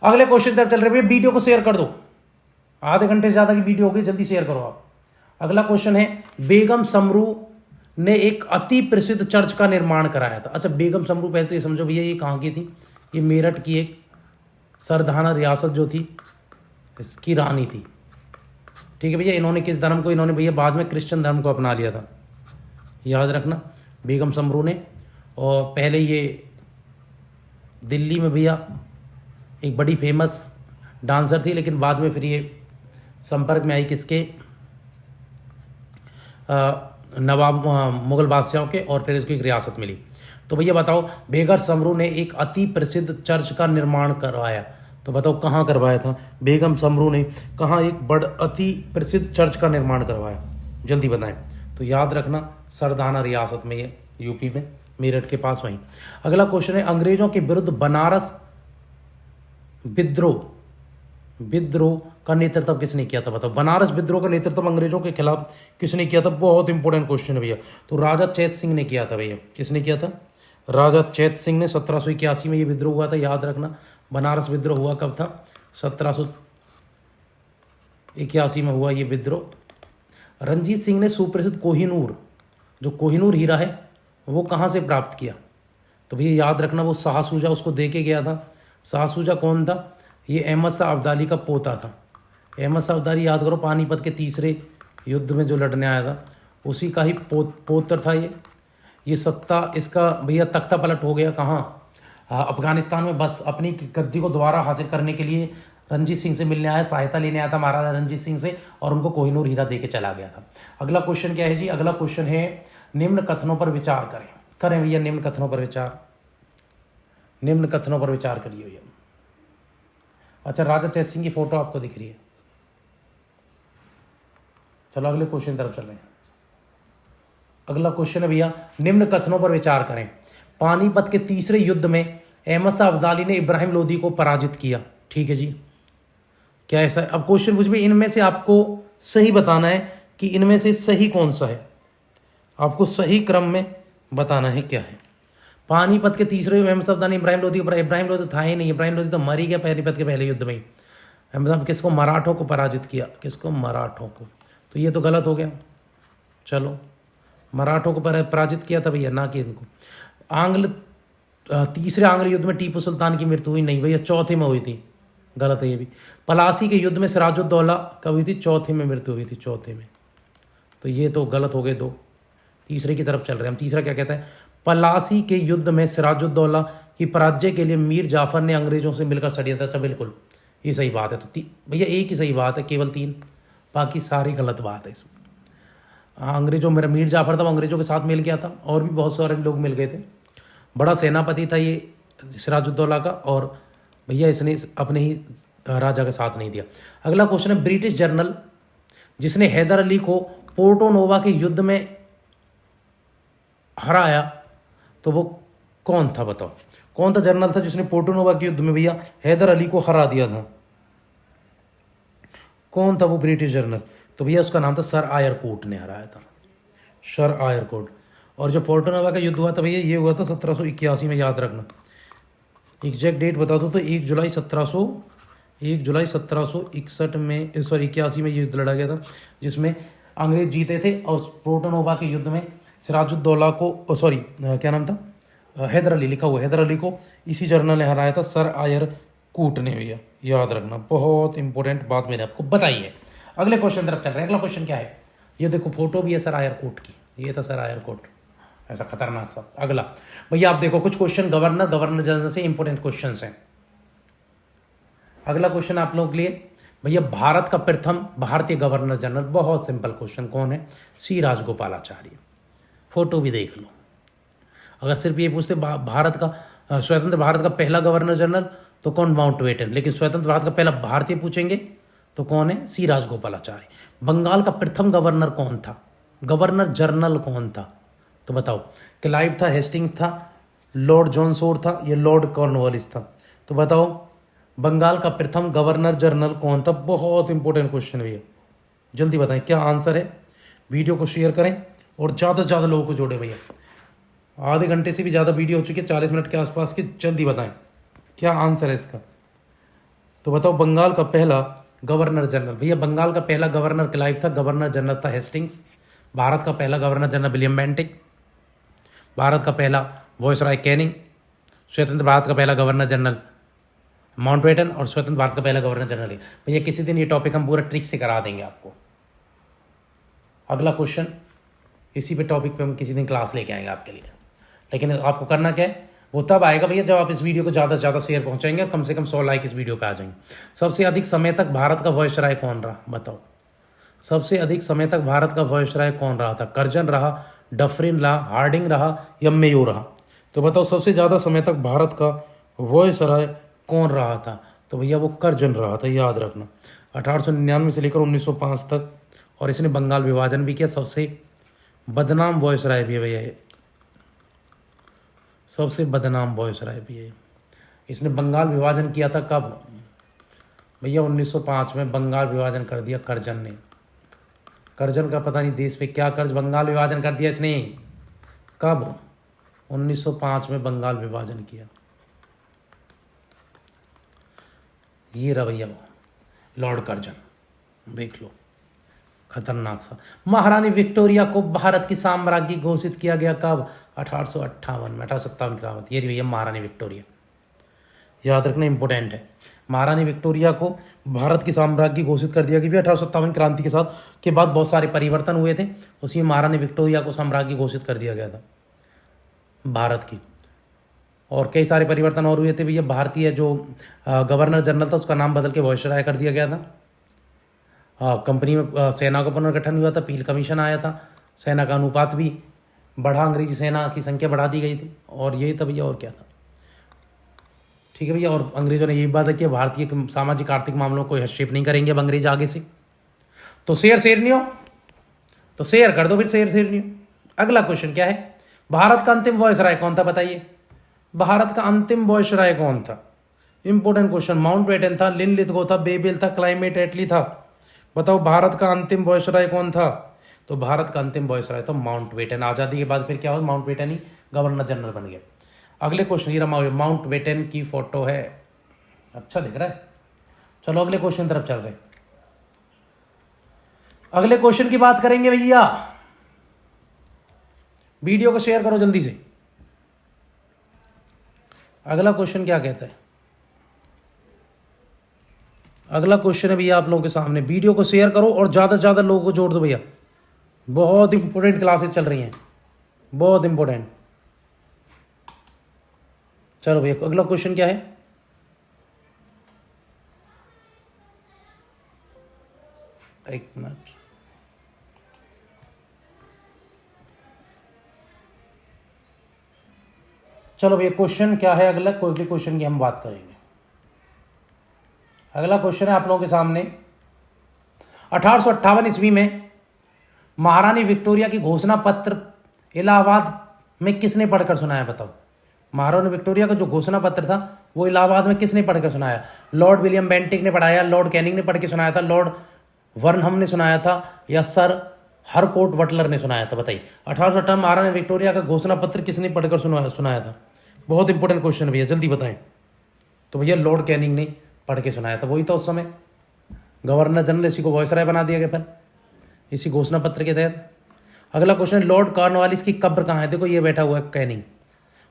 अगले क्वेश्चन तरफ चल रहे भैया, वीडियो को शेयर कर दो, आधे घंटे से ज्यादा की वीडियो होगी, जल्दी शेयर करो आप। अगला क्वेश्चन है, बेगम समरू ने एक अति प्रसिद्ध चर्च का निर्माण कराया था। अच्छा, बेगम समरू, पहले तो ये समझो भैया ये कहाँ की थी? ये मेरठ की एक सरदाना रियासत जो थी इसकी रानी थी, ठीक है भैया। इन्होंने किस धर्म को, इन्होंने भैया बाद में क्रिश्चियन धर्म को अपना लिया था, याद रखना, बेगम समरू ने। और पहले ये दिल्ली में भैया एक बड़ी फेमस डांसर थी, लेकिन बाद में फिर ये संपर्क में आई किसके? नवाब मुगल बादशाहों के, और फिर इसको एक रियासत मिली। तो भैया बताओ, बेगम समरू ने एक अति प्रसिद्ध चर्च का निर्माण करवाया, तो बताओ कहाँ करवाया था? बेगम समरू ने कहाँ एक बड़ अति प्रसिद्ध चर्च का निर्माण करवाया? जल्दी बताएं। तो याद रखना, सरदाना रियासत में, ये यूपी में, मेरठ के पास वहीं। अगला क्वेश्चन है, अंग्रेजों के विरुद्ध बनारस विद्रोह का नेतृत्व किसने किया था? बताओ, बनारस विद्रोह का नेतृत्व अंग्रेजों के खिलाफ किसने किया था? बहुत इंपॉर्टेंट क्वेश्चन है भैया। तो राजा चैत सिंह ने किया था भैया। किसने किया था? राजा चैत सिंह ने। 1781 में ये विद्रोह हुआ था, याद रखना। बनारस विद्रोह हुआ कब था? 1781 में हुआ ये विद्रोह। रणजीत सिंह ने सुप्रसिद्ध कोहिनूर, जो कोहिनूर हीरा है, वो कहाँ से प्राप्त किया? तो भैया याद रखना, वो शाह सूजा उसको दे के गया था। शाह सूजा कौन था? ये अहमद शाह अब्दाली का पोता था। अहमद शाह अब्दाली, याद करो, पानीपत के तीसरे युद्ध में जो लड़ने आया था, उसी का ही पोत्र था ये सत्ता, इसका भैया तख्ता पलट हो गया कहाँ? अफगानिस्तान में। बस अपनी गद्दी को दोबारा हासिल करने के लिए रणजीत सिंह से मिलने आया, सहायता लेने आया था महाराजा रणजीत सिंह से, और उनको कोहिनूर हीरा दे के चला गया था। अगला क्वेश्चन क्या है जी? अगला क्वेश्चन है, निम्न कथनों पर विचार करें भैया, निम्न कथनों पर विचार, निम्न कथनों पर विचार करिए भैया। अच्छा, राजा चैत सिंह की फोटो आपको दिख रही है। चलो अगले क्वेश्चन तरफ चल रहे हैं। अगला क्वेश्चन है भैया, निम्न कथनों पर विचार करें। पानीपत के तीसरे युद्ध में अहमद शाह अब्दाली ने इब्राहिम लोदी को पराजित किया, ठीक है जी, क्या ऐसा है? अब क्वेश्चन पूछ भी, इनमें से आपको सही बताना है कि इनमें से सही कौन सा है, आपको सही क्रम में बताना है क्या है। पानीपत के तीसरे अहमद शाह अब्दाली इब्राहिम लोदी तो था ही नहीं, इब्राहिम लोदी तो मर ही गया पानीपत के पहले युद्ध में ही। अहमद किसको? मराठों को पराजित किया। किसको? मराठों को। तो ये तो गलत हो गया। चलो, मराठों को पराजित किया था भैया, ना कि इनको। तीसरे आंग्ल युद्ध में टीपू सुल्तान की मृत्यु हुई नहीं भैया, चौथे में हुई थी, गलत है ये भी। पलासी के युद्ध में सिराजुद्दौला कब हुई थी? चौथे में मृत्यु हुई थी, चौथे में। तो ये तो गलत हो गए दो, तीसरे की तरफ चल रहे हैं हम। तीसरा क्या कहता है? पलासी के युद्ध में सिराजुद्दौला की पराजय के लिए मीर जाफर ने अंग्रेजों से मिलकर षड्यंत्र। अच्छा, बिल्कुल ये सही बात है। तो भैया एक ही सही बात है, केवल 3, बाकी सारी गलत बात है इसमें। अंग्रेजों में मीर जाफर था, वो अंग्रेजों के साथ मिल गया था, और भी बहुत सारे लोग मिल गए थे। बड़ा सेनापति था ये सिराजुद्दौला का, और भैया इसने अपने ही राजा का साथ नहीं दिया। अगला क्वेश्चन है, ब्रिटिश जनरल जिसने हैदर अली को पोर्टो नोवा के युद्ध में हराया तो वो कौन था? बताओ कौन था जनरल था जिसने पोर्टो नोवा के युद्ध में भैया हैदर अली को हरा दिया था? कौन था वो ब्रिटिश जनरल? तो भैया उसका नाम था सर आयर कोट ने हराया था, सर आयर कोट। और जो पोर्टो नोवा का युद्ध हुआ था भैया, ये हुआ था 1781 में, याद रखना। एग्जैक्ट डेट बता दो तो 1 जुलाई 1761 में, सॉरी 81 में ये युद्ध लड़ा गया था, जिसमें अंग्रेज जीते थे। और पोर्टो नोवा के युद्ध में सिराजुद्दौला को, सॉरी क्या नाम था, हैदर अली लिखा हुआ, हैदर अली को इसी जनरल ने हराया था, सर आयर कूट ने भैया, याद रखना। बहुत इंपॉर्टेंट बात मैंने आपको बताई है। अगले क्वेश्चन तरफ चल रहे हैं। अगला क्वेश्चन क्या है? ये देखो फोटो भी है सर आयर कूट की, ये था सर आयर कूट, ऐसा खतरनाक सा। अगला भैया आप देखो कुछ क्वेश्चन गवर्नर जनरल से इंपॉर्टेंट क्वेश्चन हैं। अगला क्वेश्चन आप लोगों के लिए भैया, भारत का प्रथम भारतीय गवर्नर जनरल, बहुत सिंपल क्वेश्चन, कौन है? सी राजगोपालाचार्य। फोटो भी देख लो। अगर सिर्फ ये पूछते भारत का स्वतंत्र भारत का पहला गवर्नर जनरल तो कौन? माउंटबेटन। लेकिन स्वतंत्र भारत का पहला भारतीय पूछेंगे तो कौन है? सी राजगोपालाचार्य। बंगाल का प्रथम गवर्नर कौन था? गवर्नर जनरल कौन था? तो बताओ, क्लाइव था, हेस्टिंग्स था, लॉर्ड जॉन शोर था, या लॉर्ड कॉर्नवालिस था? तो बताओ बंगाल का प्रथम गवर्नर जनरल कौन था? बहुत इंपॉर्टेंट क्वेश्चन है भैया, जल्दी बताएं क्या आंसर है। वीडियो को शेयर करें और ज़्यादा से ज़्यादा लोगों को जोड़े भैया। आधे घंटे से भी ज़्यादा वीडियो हो चुकी है, 40 मिनट के आसपास की। जल्दी बताएं क्या आंसर है इसका। तो बताओ बंगाल का पहला गवर्नर जनरल, भैया बंगाल का पहला गवर्नर क्लाइव था, गवर्नर जनरल था हेस्टिंग्स। भारत का पहला governor general William Bentinck. Bharat का पहला वॉयसराय कैनिंग। स्वतंत्र भारत का पहला गवर्नर जनरल माउंटबेटन। और स्वतंत्र भारत का पहला गवर्नर जनरल है भैया। किसी दिन ये टॉपिक हम पूरा ट्रिक से करा देंगे आपको। अगला क्वेश्चन, इसी पे टॉपिक पे हम किसी दिन क्लास लेके आएंगे आपके लिए। लेकिन आपको करना क्या है, वो तब आएगा भैया जब आप इस वीडियो को ज़्यादा से ज़्यादा शेयर पहुंचाएंगे और कम से कम 100 लाइक इस वीडियो पे आ जाएंगे। सबसे अधिक समय तक भारत का वॉयसराय कौन रहा? बताओ सबसे अधिक समय तक भारत का वॉयसराय कौन रहा था? कर्जन रहा, डफरिन रहा, हार्डिंग रहा, या मेयो रहा? तो बताओ सबसे ज़्यादा समय तक भारत का वॉयसराय कौन रहा था? तो भैया वो कर्जन रहा था, याद रखना। 1899 से लेकर 1905 तक। और इसने बंगाल विभाजन भी किया। सबसे बदनाम वॉयसराय भी है भैया ये, सबसे बदनाम वॉयसराय भी है। इसने बंगाल विभाजन किया था कब? भैया 1905 में बंगाल विभाजन कर दिया कर्जन ने। कर्जन का पता नहीं देश पे क्या कर्ज, बंगाल विभाजन कर दिया इसने। कब? 1905 में बंगाल विभाजन किया। ये रहा भैया लॉर्ड कर्जन, देख लो, खतरनाक सा। महारानी विक्टोरिया को भारत की साम्राज्ञी घोषित किया गया कब? 1858 में, 1857 की बात। ये भैया महारानी विक्टोरिया, याद रखना इंपॉर्टेंट है। महारानी विक्टोरिया को भारत की साम्राज्ञी घोषित कर दिया कि 1857 क्रांति के साथ के बाद बहुत सारे परिवर्तन हुए थे, उसी में महारानी विक्टोरिया को साम्राज्ञी घोषित कर दिया गया था भारत की। और कई सारे परिवर्तन और हुए थे भैया। भारतीय जो गवर्नर जनरल था उसका नाम बदल के वॉयसराय कर दिया गया था। कंपनी में सेना का पुनर्गठन हुआ था, पील कमीशन आया था, सेना का अनुपात भी बढ़ा, अंग्रेजी सेना की संख्या बढ़ा दी गई थी। और यही था भैया, और क्या था। ठीक है भैया। और अंग्रेजों ने यही बात है कि भारतीय सामाजिक आर्थिक मामलों को हस्तक्षेप नहीं करेंगे अब अंग्रेज आगे से। तो शेयर नहीं हो तो शेयर कर दो, फिर शेयर नहीं हो। अगला क्वेश्चन क्या है? भारत का अंतिम वॉयसराय कौन था? बताइए भारत का अंतिम वॉयसराय कौन था? Important question. माउंटबेटन था, लिनलिथगो था, बेबिल था, क्लाइमेट एटली था? बताओ भारत का अंतिम वॉयसराय कौन था? तो भारत का अंतिम वॉयसराय था माउंटबेटन। आज़ादी के बाद फिर क्या हुआ? माउंटबेटन ही गवर्नर जनरल बन गया। अगले क्वेश्चन, ये माउंटबेटन की फोटो है, अच्छा दिख रहा है। चलो अगले क्वेश्चन तरफ चल रहे। अगले क्वेश्चन की बात करेंगे भैया। वीडियो को शेयर करो जल्दी से। अगला क्वेश्चन क्या कहता है? अगला क्वेश्चन है भैया आप लोगों के सामने। वीडियो को शेयर करो और ज़्यादा से ज़्यादा लोगों को जोड़ दो भैया। बहुत इंपॉर्टेंट क्लासेस चल रही हैं, बहुत इंपॉर्टेंट। चलो भैया अगला क्वेश्चन क्या है? एक मिनट। चलो भैया क्वेश्चन क्या है? अगला कोई क्वेश्चन की हम बात करेंगे। अगला क्वेश्चन है आप लोगों के सामने, 1858 ईस्वी में महारानी विक्टोरिया की घोषणा पत्र इलाहाबाद में किसने पढ़कर सुनाया? बताओ, महारानी विक्टोरिया का जो घोषणा पत्र था वो इलाहाबाद में किसने पढ़कर सुनाया? लॉर्ड विलियम बेंटिक ने पढ़ाया, लॉर्ड कैनिंग ने पढ़ के सुनाया था, लॉर्ड वर्नहम ने सुनाया था, या सर हरकोर्ट बटलर ने सुनाया था? बताइए, 1858 महारानी विक्टोरिया का घोषणा पत्र किसने पढ़कर सुनाया था? बहुत इंपॉर्टेंट क्वेश्चन भैया, जल्दी बताएं। तो भैया लॉर्ड कैनिंग ने पढ़ के सुनाया था, वही था उस समय गवर्नर जनरल, इसी को वॉयसराय बना दिया गया फिर इसी घोषणा पत्र के तहत। अगला क्वेश्चन है, लॉर्ड कॉर्नवालिस की कब्र कहाँ है? देखो ये बैठा हुआ है कैनिंग,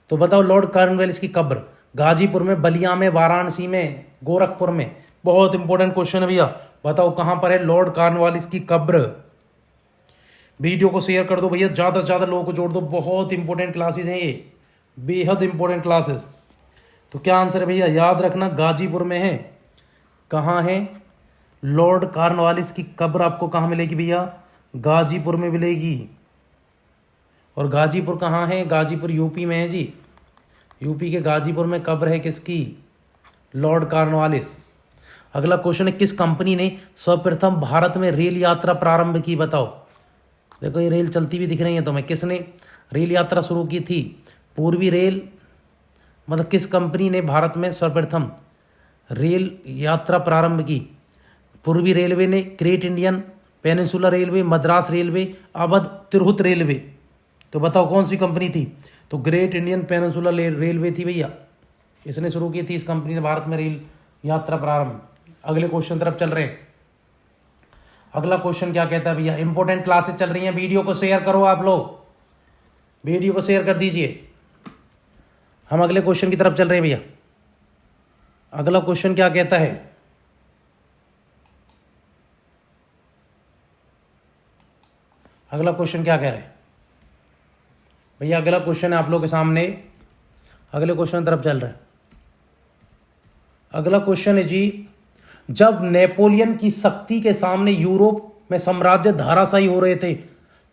तो बताओ लॉर्ड कॉर्नवालिस की कब्र गाजीपुर में, बलिया में, वाराणसी में, गोरखपुर में? बहुत इंपॉर्टेंट क्वेश्चन है भैया, बताओ कहाँ पर है लॉर्ड कॉर्नवालिस की कब्र? वीडियो को शेयर कर दो भैया, ज़्यादा से ज़्यादा लोगों को जोड़ दो, बहुत इंपॉर्टेंट क्लासेज हैं ये, बेहद इंपॉर्टेंट क्लासेस। तो क्या आंसर है भैया, याद रखना गाजीपुर में है। कहाँ है लॉर्ड कॉर्नवालिस की कब्र? आपको कहाँ मिलेगी भैया? गाजीपुर में मिलेगी। और गाजीपुर कहाँ है? गाजीपुर यूपी में है जी, यूपी के गाजीपुर में कब्र है किसकी? Lord Cornwallis. अगला क्वेश्चन है, किस कंपनी ने सर्वप्रथम भारत में रेल यात्रा प्रारंभ की? बताओ, देखो ये रेल चलती भी दिख रही है तुम्हें, किसने रेल यात्रा शुरू की थी? पूर्वी रेल, मतलब किस कंपनी ने भारत में सर्वप्रथम रेल यात्रा प्रारंभ की? पूर्वी रेलवे ने, great Indian peninsula railway, Madras railway, Awadh Tirhut railway? तो बताओ कौन सी कंपनी थी? तो ग्रेट इंडियन पेनिनसुला रेलवे थी भैया, इसने शुरू की थी, इस कंपनी ने भारत में रेल यात्रा प्रारंभ। अगले क्वेश्चन तरफ चल रहे हैं। अगला क्वेश्चन क्या कहता है भैया, इंपॉर्टेंट क्लासेस चल रही हैं, वीडियो को शेयर करो आप लोग, वीडियो को शेयर कर दीजिए। हम अगले क्वेश्चन की तरफ चल रहे हैं भैया। अगला क्वेश्चन क्या कहता है, अगला क्वेश्चन क्या कह रहे हैं भैया? अगला क्वेश्चन है आप लोग के सामने, अगले क्वेश्चन की तरफ चल रहा है। अगला क्वेश्चन है जी, जब नेपोलियन की शक्ति के सामने यूरोप में साम्राज्य धराशायी हो रहे थे,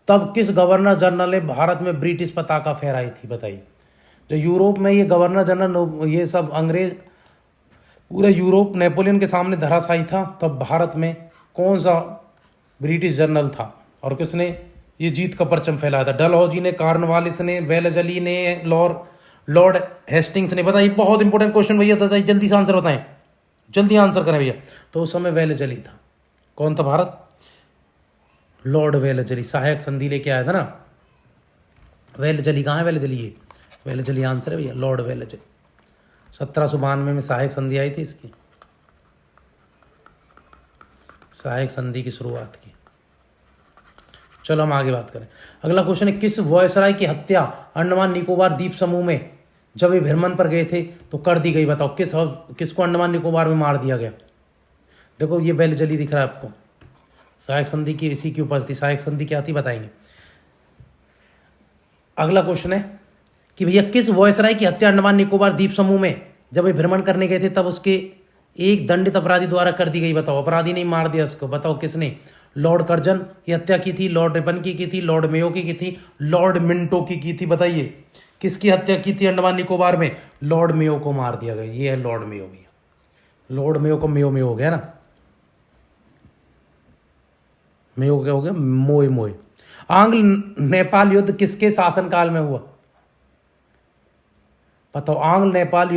तब किस गवर्नर जनरल ने भारत में ब्रिटिश पताका फहराई थी? बताइए, जो यूरोप में ये गवर्नर जनरल, ये सब अंग्रेज, पूरा यूरोप नेपोलियन के सामने धराशायी था, तब भारत में कौन सा ब्रिटिश जनरल था और किसने ये जीत का परचम फैलाया था? डलहौजी ने, कॉर्नवालिस ने, वेलेजली ने, लॉर्ड हेस्टिंग्स ने? बताइए, बहुत इंपॉर्टेंट क्वेश्चन भैया, बताइए जल्दी से आंसर बताएं, जल्दी आंसर करें भैया। तो उस समय वेलेजली था। कौन था भारत? लॉर्ड वेलेजली, सहायक संधि लेके आया था ना। वेलेजली कहाँ है? वेलेजली, ये वेलेजली आंसर है भैया, लॉर्ड वेलेजली। 1792 में सहायक संधि आई थी इसकी, सहायक संधि की शुरुआत की। चलो हम आगे बात करें। अगला क्वेश्चन है, किस वॉयसराय की हत्या अंडमान निकोबार द्वीप समूह में जब वे भ्रमण पर गए थे तो कर दी गई? बताओ किसको अंडमान निकोबार में मार दिया गया? देखो ये वेलेजली दिख रहा है आपको, सहायक संधि की इसी की उपस्थिति। सहायक संधि क्या थी बताएंगे। अगला क्वेश्चन है कि भैया किस वॉयसराय की हत्या अंडमान निकोबार द्वीप समूह में जब वे भ्रमण करने गए थे तब उसके एक दंडित अपराधी द्वारा कर दी गई? बताओ, अपराधी नहीं मार दिया उसको, बताओ किसने? लॉर्ड कर्जन ये हत्या की थी, लॉर्ड रिपन की थी, लॉर्ड मेयो की थी, लॉर्ड मिंटो की थी? बताइए किसकी हत्या की थी अंडमान निकोबार में? लॉर्ड मेयो को मार दिया गया। ये है लॉर्ड मेयो भैया, लॉर्ड मेयो को मेयो मेयो हो गया ना, मेयो क्या हो गया? मोय मोय। आंग्ल नेपाल युद्ध किसके शासनकाल में हुआ? बताओ, आंग्ल नेपाल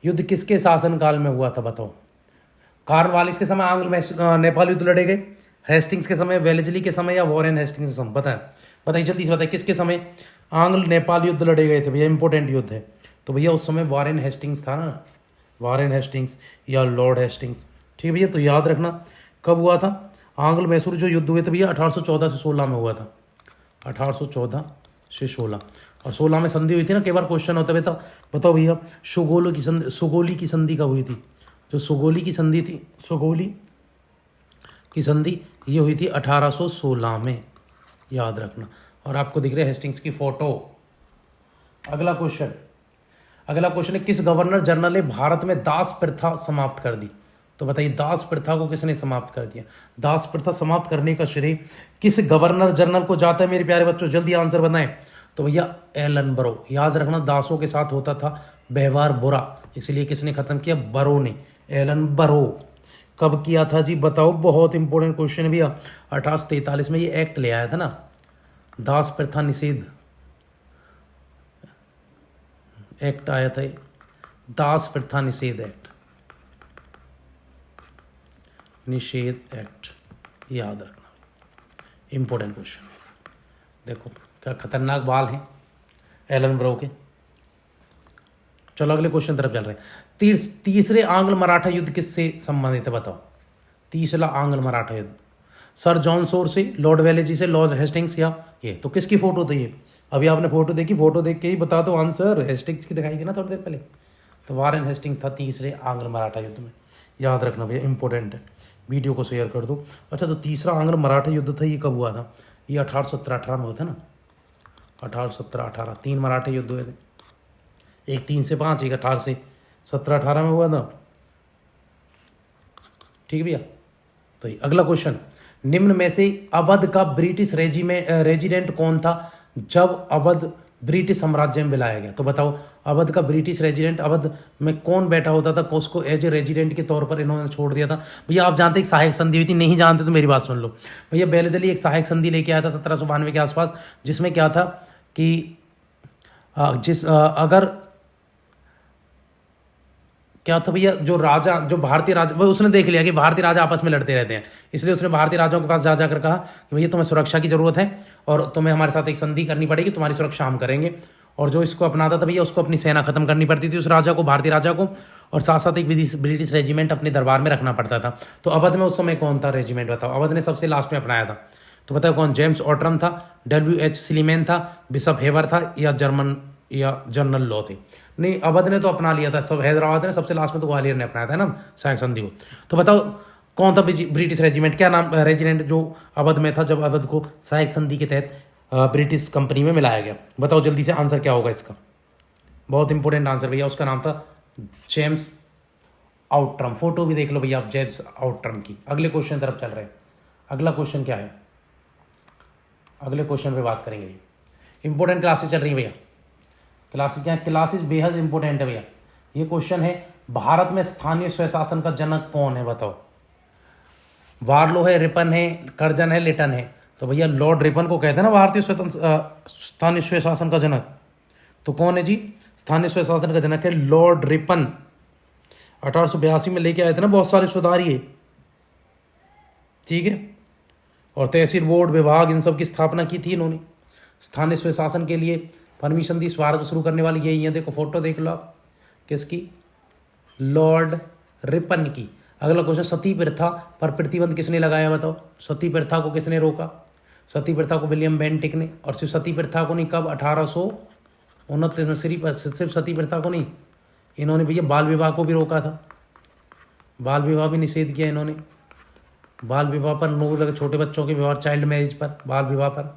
युद्ध किसके शासनकाल में हुआ था? बताओ। कॉर्नवालिस के समय आंग्ल नेपाल युद्ध लड़े गए, हेस्टिंग्स के समय, वेलेजली के समय, या वॉरेन हेस्टिंग्स के समय? बताइए जल्दी से बताइए, किसके समय आंग्ल नेपाल युद्ध लड़े गए थे? भैया इंपॉर्टेंट युद्ध है। तो भैया उस समय वॉरेन हेस्टिंग्स था ना, वॉरेन हेस्टिंग्स या लॉर्ड हेस्टिंग्स। ठीक है भैया, तो याद रखना कब हुआ था आंग्ल मैसूर जो युद्ध हुए थे भैया? 1814 से 16 में हुआ था, 1814 से 16। और 16 में संधि हुई थी ना, कई बार क्वेश्चन होता है बेटा। बताओ भैया सुगोली की संधि कब हुई थी? जो सुगोली की संधि थी, सुगोली की संधि ये हुई थी 1816 में, याद रखना। और आपको दिख रहे हेस्टिंग्स की फोटो। अगला क्वेश्चन है, किस गवर्नर जनरल ने भारत में दास प्रथा समाप्त कर दी? तो बताइए दास प्रथा को किसने समाप्त कर दिया? दास प्रथा समाप्त करने का श्रेय किस गवर्नर जनरल को जाता है मेरे प्यारे बच्चों? जल्दी आंसर बताएं। तो भैया एलन बरो। याद रखना दासों के साथ होता था व्यवहार बुरा, इसलिए किसने खत्म किया? बरो ने। एलन बरो। कब किया था जी बताओ, बहुत इंपॉर्टेंट क्वेश्चन है भैया। 1843 में ये एक्ट ले आया था ना, दास प्रथा निषेध एक्ट आया था, दास प्रथा निषेध एक्ट, निषेध एक्ट, याद रखना, इंपॉर्टेंट क्वेश्चन। देखो क्या खतरनाक बाल हैं एलन ब्रो के। चलो अगले क्वेश्चन तरफ चल रहे हैं। तीसरे आंग्ल मराठा युद्ध किससे संबंधित है बताओ। तीसरा आंग्ल मराठा युद्ध सर जॉन सोर से, लॉर्ड वेलेजी से, लॉर्ड हेस्टिंग्स या ये। तो किसकी फोटो थी ये, अभी आपने फोटो देखी, फोटो देख के ही बता दो आंसर। हेस्टिंग्स की दिखाई थी ना थोड़ी देर पहले, तो वारेन हेस्टिंग्स था तीसरे आंग्ल मराठा युद्ध में। याद रखना भैया, इंपॉर्टेंट है, वीडियो को शेयर कर दो। अच्छा तो तीसरा आंग्ल मराठा युद्ध था, ये कब हुआ था, ये 1817-18 में हुआ था ना, 1817-18, 3 मराठे युद्ध हुए थे, एक 3 से 5, एक 18 से 17-18 में हुआ था। ठीक है भैया। तो अगला क्वेश्चन, निम्न में से अवध का ब्रिटिश रेजिडेंट कौन था जब अवध ब्रिटिश साम्राज्य में मिलाया गया। तो बताओ अवध का ब्रिटिश रेजिडेंट, अवध में कौन बैठा होता था, उसको एज ए रेजिडेंट के तौर पर इन्होंने छोड़ दिया था। भैया आप जानते एक सहायक संधि हुई थी, नहीं जानते तो मेरी बात सुन लो भैया। बेलजली एक सहायक संधि लेके आया था 1792 के आसपास, जिसमें क्या था कि अगर क्या था भैया, जो राजा, जो भारतीय राजा, वो उसने देख लिया कि भारतीय राजा आपस में लड़ते रहते हैं, इसलिए उसने भारतीय राजाओं के पास जा जाकर कहा कि भैया तुम्हें सुरक्षा की जरूरत है और तुम्हें हमारे साथ एक संधि करनी पड़ेगी, तुम्हारी सुरक्षा हम करेंगे। और जो इसको अपनाता था भैया, उसको अपनी सेना खत्म करनी पड़ती थी उस राजा को, भारतीय राजा को, और साथ साथ एक ब्रिटिश रेजिमेंट अपने दरबार में रखना पड़ता था। तो अवध में उस समय कौन था रेजिमेंट बताओ, अवध ने सबसे लास्ट में अपनाया था। तो बताओ कौन, जेम्स ऑटरम था, WH सिलीमैन था, बिशप हेवर था, या जनरल लॉ थे। नहीं, अवध ने तो अपना लिया था सब, हैदराबाद ने सबसे लास्ट में तो ग्वालियर ने अपनाया था ना सहायक संधि को। तो बताओ कौन था ब्रिटिश रेजिमेंट, क्या नाम रेजिमेंट जो अवध में था जब अवध को सहायक संधि के तहत ब्रिटिश कंपनी में मिलाया गया। बताओ जल्दी से आंसर क्या होगा इसका, बहुत इंपॉर्टेंट आंसर भैया। उसका नाम था जेम्स आउटरम। फोटो भी देख लो भैया आप जेम्स आउटरम की। अगले क्वेश्चन तरफ चल रहे हैं। अगला क्वेश्चन क्या है, अगले क्वेश्चन पे बात करेंगे भैया। इंपॉर्टेंट क्लासेस चल रही है भैया, क्लासेस क्या है, क्लासेस बेहद इंपॉर्टेंट है भैया। ये क्वेश्चन है, भारत में स्थानीय स्वशासन का जनक कौन है बताओ। वार्लो है, रिपन है, कर्जन है, लिटन है। तो भैया लॉर्ड रिपन को कहते हैं ना भारतीय स्थानीय स्वशासन का जनक। तो कौन है जी स्थानीय स्वशासन का जनक है लॉर्ड रिपन। 1882 में लेके आए थे ना बहुत सारे सुधार ये, ठीक है। और तहसील बोर्ड, विभाग, इन सब की स्थापना की थी इन्होंने। स्थानीय स्वशासन के लिए परमिशन दी, भारत को शुरू करने वाली यही है। देखो फोटो देख लो आप, किसकी, लॉर्ड रिपन की। अगला क्वेश्चन, सती प्रथा पर प्रतिबंध किसने लगाया बताओ। सती प्रथा को किसने रोका, सती प्रथा को विलियम बेंटिक ने। और सिर्फ सती प्रथा को नहीं, कब, 1829 में। सिर्फ सती प्रथा को नहीं, इन्होंने भैया बाल विवाह को भी रोका था, बाल विवाह भी निषेध किया इन्होंने। बाल विवाह पर नो लगे, छोटे बच्चों के विवाह, चाइल्ड मैरिज पर, बाल विवाह पर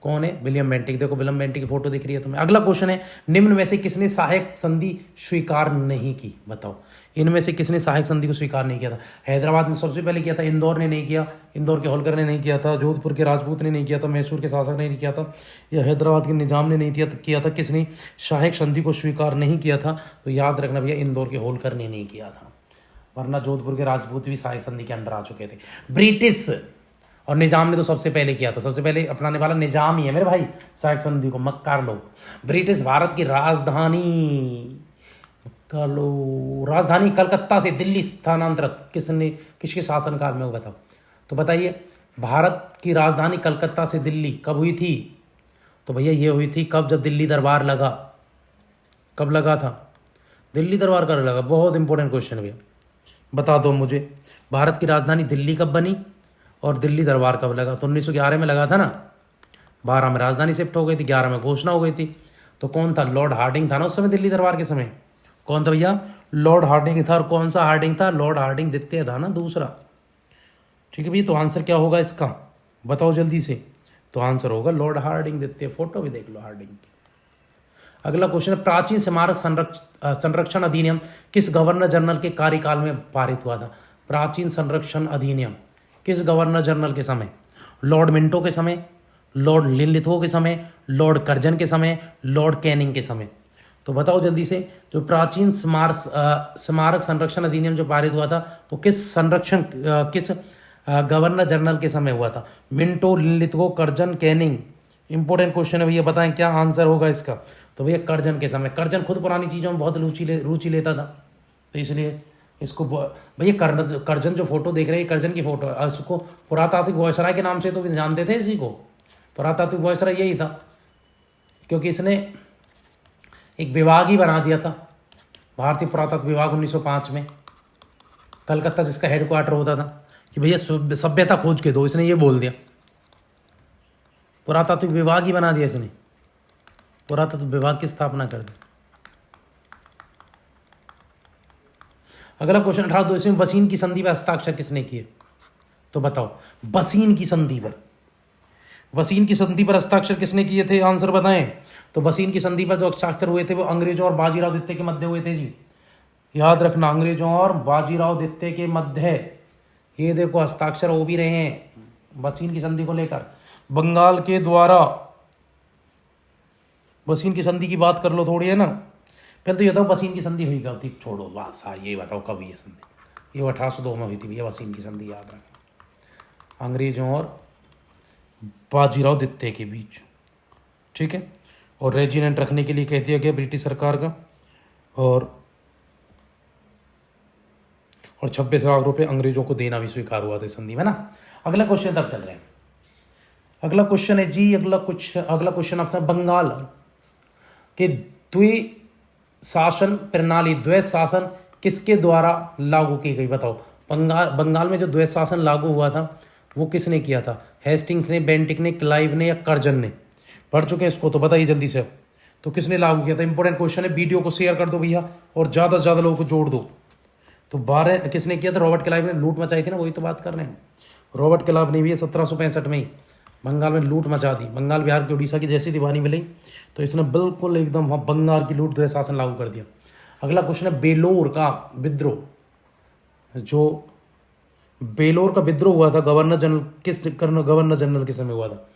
कौन है, विलियम बेंटिक। देखो विलियम बेंटिक की फोटो दिख रही है तुम्हें। अगला क्वेश्चन है, निम्न में से किसने सहायक संधि स्वीकार नहीं की बताओ। इनमें से किसने सहायक संधि को स्वीकार नहीं किया था। हैदराबाद ने सबसे पहले किया था, इंदौर ने नहीं किया, इंदौर के होलकर ने नहीं किया था, जोधपुर के राजपूत ने नहीं किया था, मैसूर के शासक ने नहीं किया था, या हैदराबाद के निजाम ने नहीं किया था। किसने सहायक संधि को स्वीकार नहीं किया था, तो याद रखना भैया इंदौर के होलकर ने नहीं किया था, वरना जोधपुर के राजपूत भी सहायक संधि के अंडर आ चुके थे। ब्रिटिश और निजाम ने तो सबसे पहले किया था, सबसे पहले अपनाने वाला निजाम ही है मेरे भाई सहायक संधि को, मक्कार लो। ब्रिटिश भारत की राजधानी कलकत्ता से दिल्ली स्थानांतरित किसके शासनकाल में हो बताओ। तो बताइए भारत की राजधानी कलकत्ता से दिल्ली कब हुई थी। तो भैया ये हुई थी कब, जब दिल्ली दरबार लगा। कब लगा था, दिल्ली दरबार कब लगा, बहुत इंपॉर्टेंट क्वेश्चन भैया, बता दो मुझे। भारत की राजधानी दिल्ली कब बनी और दिल्ली दरबार कब लगा। तो 1911 में लगा था ना, 12 में राजधानी शिफ्ट हो गई थी, 11 में घोषणा हो गई थी। तो कौन था, लॉर्ड हार्डिंग था ना उस समय दिल्ली दरबार के समय। कौन था भैया, लॉर्ड हार्डिंग था। और कौन सा हार्डिंग था, लॉर्ड हार्डिंग द्वितीय था ना, दूसरा। ठीक है भैया, तो आंसर क्या होगा इसका बताओ जल्दी से। तो आंसर होगा लॉर्ड हार्डिंग द्वितीय। फोटो भी देख लो हार्डिंग की। अगला क्वेश्चन है, प्राचीन स्मारक संरक्षण अधिनियम किस गवर्नर जनरल के कार्यकाल में पारित हुआ था। प्राचीन संरक्षण अधिनियम किस गवर्नर जनरल के समय, लॉर्ड मिंटो के समय, लॉर्ड लिनलिथो के समय, लॉर्ड कर्जन के समय, लॉर्ड कैनिंग के समय। तो बताओ जल्दी से, जो प्राचीन स्मारक संरक्षण अधिनियम जो पारित हुआ था वो किस गवर्नर जनरल के समय हुआ था? Minto, Lithgow, Curzon, Canning. Important question है भैया, बताएं क्या आंसर होगा इसका? तो भैया कर्जन के समय। कर्जन खुद पुरानी चीज़ों में बहुत रुचि लेता था, तो इसलिए इसको भैया कर्जन जो फोटो देख रहे हैं, कर्जन की फोटो, इसको पुरातात्विक वायसराय के नाम से तो भी जानते थे इसी को। पुरातात्विक वायसराय यही था, क्योंकि इसने एक विभाग ही बना दिया था, भारतीय पुरातत्व विभाग 1905 में, कलकत्ता जिसका हेडक्वार्टर होता था, कि भैया सभ्यता खोज के दो, इसने ये बोल दिया। पुरातात्विक विभाग ही बना दिया इसने, पुरातत्व विभाग की स्थापना कर दी। अगला क्वेश्चन 18 में बसीन की संधि पर हस्ताक्षर किसने किए? तो बताओ, बसीन की संधि पर हस्ताक्षर किसने किए थे? आंसर बताएं। तो बसीन की संधि पर जो हस्ताक्षर हुए थे वो अंग्रेजों और बाजीराव द्वितीय के मध्य हुए थे जी, याद रखना, अंग्रेजों और बाजीराव द्वितीय के मध्य। ये देखो हस्ताक्षर हो भी रहे हैं बसीन की संधि को लेकर। बंगाल के द्वारा बसीन की संधि की बात कर लो थोड़ी, है ना। पहले तो ये बताओ बसीन की संधि हुई कब थी? छोड़ो बस, ये बताओ कब हुई है संधि? ये 1802 में हुई थी भैया बसीन की संधि, याद रखना, अंग्रेजों और बाजीराव द्वितीय के बीच, ठीक है। और रेजिडेंट रखने के लिए कह दिया गया ब्रिटिश सरकार का, और 26 लाख रुपए अंग्रेजों को देना भी स्वीकार हुआ था संधि में ना। अगला क्वेश्चन तब चल रहे हैं। अगला क्वेश्चन है जी, अगला क्वेश्चन आपसे, बंगाल के द्वैत शासन किसके द्वारा लागू की गई? बताओ, बंगाल में जो द्वैत शासन लागू हुआ था वो किसने किया था? हेस्टिंग्स ने, बेंटिक ने, क्लाइव ने या कर्जन ने? पढ़ चुके हैं इसको, तो बताइए जल्दी से। तो किसने लागू किया था? इंपॉर्टेंट क्वेश्चन है, वीडियो को शेयर कर दो भैया और ज़्यादा से ज़्यादा लोगों को जोड़ दो। तो 12 किसने किया था? रॉबर्ट क्लाइव ने लूट मचाई थी ना, वही तो बात कर रहे हैं। रॉबर्ट क्लाइव ने भी 1765 में ही बंगाल में लूट मचा दी। बंगाल बिहार की उड़ीसा की जैसी दीवानी मिली, तो इसने बिल्कुल एकदम वहाँ बंगाल की लूट द्वैत शासन लागू कर दिया। अगला क्वेश्चन है, बेलोर का विद्रोह हुआ था गवर्नर जनरल के समय हुआ था?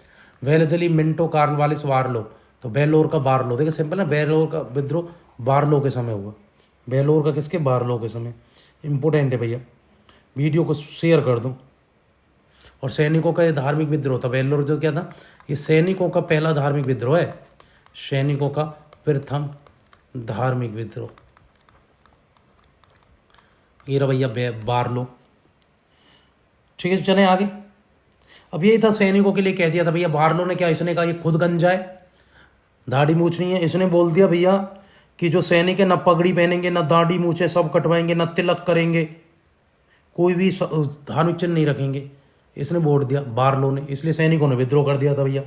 Wellesley, Minto, Cornwallis, Barlow. तो बेलोर का बार्लो, देखिए सिंपल है, बेलोर का विद्रोह बार्लो के समय हुआ। बेलोर का किसके? बार्लो के समय। इंपोर्टेंट है भैया, वीडियो को शेयर कर दो। और सैनिकों का ये धार्मिक विद्रोह था, बेलोर जो क्या था, ये सैनिकों का पहला धार्मिक विद्रोह है, सैनिकों का प्रथम धार्मिक विद्रोह। ये रहा भैया बार्लो, ठीक है। चलें आगे। अब यही था, सैनिकों के लिए कह दिया था भैया। बार्लो ने क्या, इसने कहा ये खुद गंजा है, दाढ़ी मूछ नहीं है। इसने बोल दिया भैया कि जो सैनिक है ना पगड़ी पहनेंगे, ना दाढ़ी मूछे सब कटवाएंगे, ना तिलक करेंगे, कोई भी धार्मिक चिन्ह नहीं रखेंगे, इसने बोल दिया बार्लो ने। इसलिए सैनिकों ने विद्रोह कर दिया था भैया,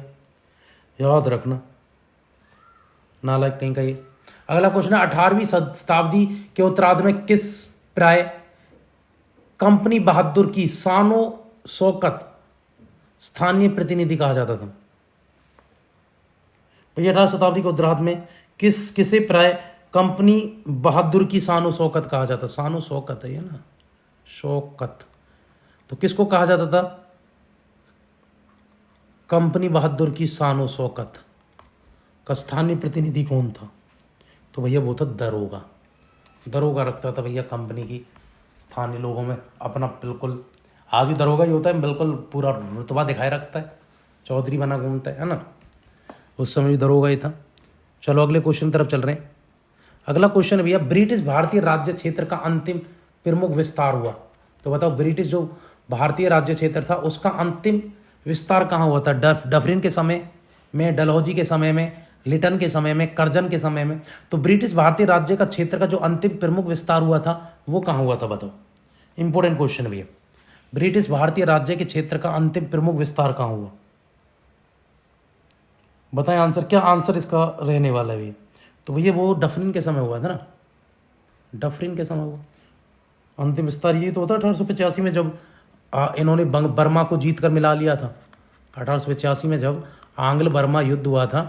याद रखना, नालायक कहीं का ये। अगला क्वेश्चन है, 18वीं शताब्दी के उत्तरार्ध में किस प्राय कंपनी बहादुर की शानो शौकत स्थानीय प्रतिनिधि कहा जाता था? भैया 18वीं शताब्दी के उत्तरार्ध में किसे प्राय कंपनी बहादुर की शानो शौकत कहा जाता? शानो शौकत है ये ना, शौकत। तो किसको कहा जाता था कंपनी बहादुर की शानो शौकत का स्थानीय प्रतिनिधि कौन था? तो भैया वो था दरोगा। दरोगा रखता था भैया कंपनी की स्थानीय लोगों में अपना, बिल्कुल आज भी दरोगा ही होता है, बिल्कुल पूरा रुतबा दिखाए रखता है, चौधरी बना घूमता है ना, उस समय भी दरोगा ही था। चलो अगले क्वेश्चन तरफ चल रहे हैं। अगला क्वेश्चन है भैया, ब्रिटिश भारतीय राज्य क्षेत्र का अंतिम प्रमुख विस्तार हुआ? तो बताओ, ब्रिटिश जो भारतीय राज्य क्षेत्र था उसका अंतिम विस्तार कहाँ हुआ था? डफरिन के समय में, डलहौजी के समय में, लिटन के समय में, कर्जन के समय में। तो ब्रिटिश भारतीय राज्य का क्षेत्र का जो अंतिम प्रमुख विस्तार हुआ था वो कहाँ हुआ था? बताओ, इंपॉर्टेंट क्वेश्चन भैया, ब्रिटिश भारतीय राज्य के क्षेत्र का अंतिम प्रमुख विस्तार कहाँ हुआ? बताएं आंसर, क्या आंसर इसका रहने वाला है भैया? तो भैया वो डफरिन के समय हुआ था ना, डफरिन के समय हुआ अंतिम विस्तार। ये तो होता 1885 में जब इन्होंने बर्मा को जीत कर मिला लिया था। 1885 में जब आंग्ल बर्मा युद्ध हुआ था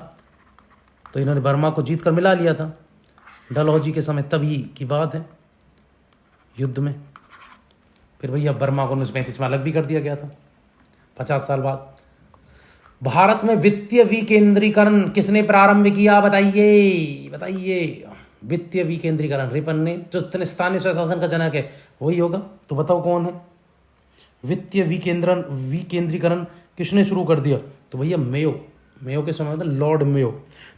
तो इन्होंने बर्मा को जीत कर मिला लिया था, डलहौजी के समय, तभी की बात है युद्ध में। फिर भैया बर्मा को 1935 में अलग भी कर दिया गया था 50 साल बाद। भारत में वित्तीय विकेंद्रीकरण किसने प्रारंभ किया, बताइए बताइए। वित्तीय विकेंद्रीकरण रिपन ने, जो स्थानीय स्वशासन का जनक है वही होगा। तो बताओ कौन है। वित्तीय विकेंद्रीकरण किसने शुरू कर दिया, तो भैया मेयो के समय में लॉर्ड मेयो।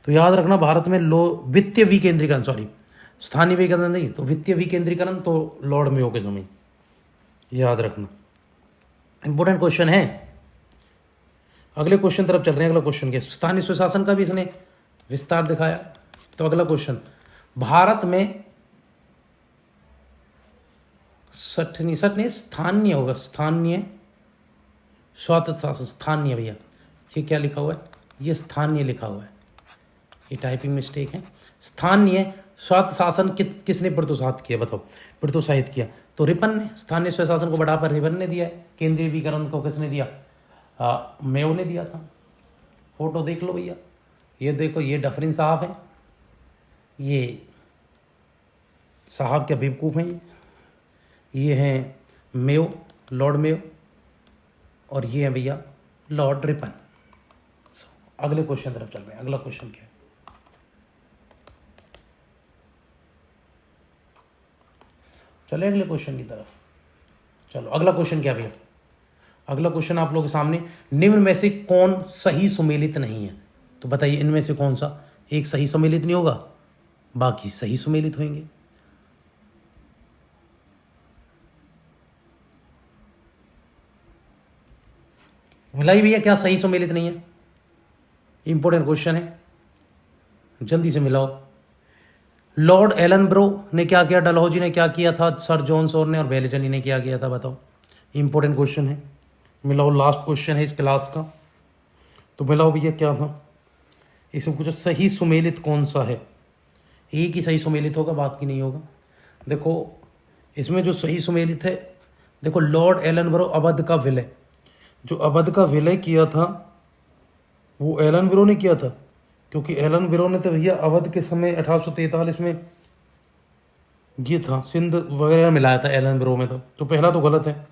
तो याद रखना, भारत में वित्तीय विकेंद्रीकरण, सॉरी स्थानीय विकेंद्रीकरण नहीं, तो वित्तीय विकेंद्रीकरण तो लॉर्ड मेयो के समय, याद रखना। इंपॉर्टेंट क्वेश्चन है। अगले क्वेश्चन तरफ चल रहे हैं। अगला क्वेश्चन क्या, स्थानीय स्वशासन का भी इसने विस्तार दिखाया। तो अगला क्वेश्चन, भारत में सठ नहीं स्थानीय होगा, स्थानीय स्वायत्त शासन, स्थानीय भैया ये क्या लिखा हुआ है, ये स्थानीय लिखा हुआ है, ये टाइपिंग मिस्टेक है। स्थानीय स्वायत्त शासन किसने प्रोत्साहित किया, बताओ प्रोत्साहित किया, तो रिपन ने। स्थानीय स्वशासन को बढ़ावा रिपन ने दिया है। केंद्रीय विकरण को किसने दिया, मेयो ने दिया था। फोटो देख लो भैया, ये देखो, ये डफरिन साहब है, ये साहब क्या बेवकूफ़ हैं, ये हैं मेयो, लॉर्ड मेयो, और ये हैं भैया लॉर्ड रिपन। अगले क्वेश्चन तरफ चल रहे हैं। अगला क्वेश्चन क्या है, चले अगले क्वेश्चन की तरफ। चलो अगला क्वेश्चन क्या भैया, अगला क्वेश्चन आप लोगों के सामने, निम्न में से कौन सही सुमेलित नहीं है, तो बताइए इनमें से कौन सा एक सही सुमेलित नहीं होगा, बाकी सही सुमेलित होंगे। मिलाई भैया, क्या सही सुमेलित नहीं है, इंपॉर्टेंट क्वेश्चन है, जल्दी से मिलाओ। लॉर्ड एलनब्रो ने क्या किया, डलहौजी ने क्या किया था, सर जॉन सोर ने और वेलेजली ने क्या किया था, बताओ। इंपॉर्टेंट क्वेश्चन है, मिलाओ। लास्ट क्वेश्चन है इस क्लास का, तो मिलाओ भैया क्या था इसमें, कुछ सही सुमेलित कौन सा है। एक ही सही सुमेलित होगा, बाकी नहीं होगा। देखो इसमें जो सही सुमेलित है, देखो लॉर्ड एलनब्रो अवध का विलय, जो अवध का विलय किया था वो एलनब्रो ने किया था, क्योंकि एलनब्रो ने तो भैया अवध के समय 1843 में ये था, सिंध वगैरह मिलाया था एलनब्रो में। तो पहला तो गलत है।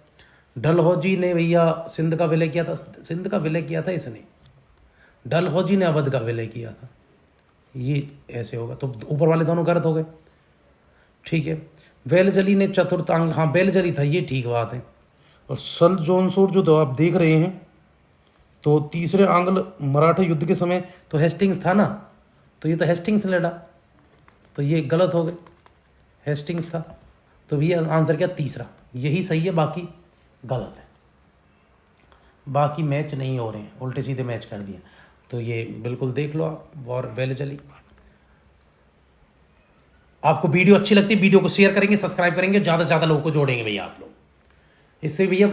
डलहौजी ने भैया सिंध का विलय किया था, सिंध का विलय किया था इसने, डलहौजी ने अवध का विलय किया था, ये ऐसे होगा। तो ऊपर वाले दोनों गलत हो गए, ठीक है। वेलजली ने चतुर्थांग, हाँ वेलजली था, ये ठीक बात है। और सर जॉन सोर जो आप देख रहे हैं, तो तीसरे आंग्ल मराठा युद्ध के समय तो हेस्टिंग्स था ना, तो ये तो हेस्टिंग्स ने लड़ा, तो ये गलत हो गए, हेस्टिंग्स था। तो ये आंसर क्या, तीसरा, यही सही है, बाकी गलत है। बाकी मैच नहीं हो रहे हैं, उल्टे सीधे मैच कर दिए, तो ये बिल्कुल देख लो आप। और वेलजली, आपको वीडियो अच्छी लगती है, वीडियो को शेयर करेंगे, सब्सक्राइब करेंगे, ज़्यादा से ज़्यादा लोगों को जोड़ेंगे भैया आप लोग। इससे भैया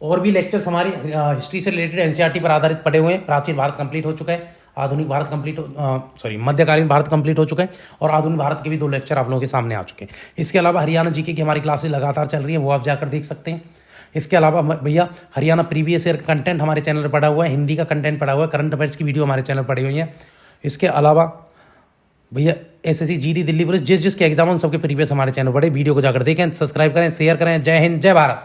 और भी लेक्चर्स हमारे हिस्ट्री से रिलेटेड एनसीईआरटी पर आधारित पढ़े हुए हैं। प्राचीन भारत कंप्लीट हो चुका है, आधुनिक भारत कंप्लीट मध्यकालीन भारत कंप्लीट हो चुका है, और आधुनिक भारत के भी 2 लेक्चर आप लोगों के सामने आ चुके हैं। इसके अलावा हरियाणा जीके की हमारी क्लासेस लगातार चल रही हैं, वो आप जाकर देख सकते हैं। इसके अलावा भैया हरियाणा प्रीवियस ईयर कंटेंट हमारे चैनल पर पड़ा हुआ है, हिंदी का कंटेंट पड़ा हुआ है, करंट अफेयर्स की वीडियो हमारे चैनल पर पड़ी हुई है। इसके अलावा भैया एसएससी जीडी दिल्ली पुलिस जिसके एग्जाम उन सबके प्रीवियस हमारे चैनल पड़े, वीडियो को जाकर देखें, सब्सक्राइब करें, शेयर करें। जय हिंद, जय भारत।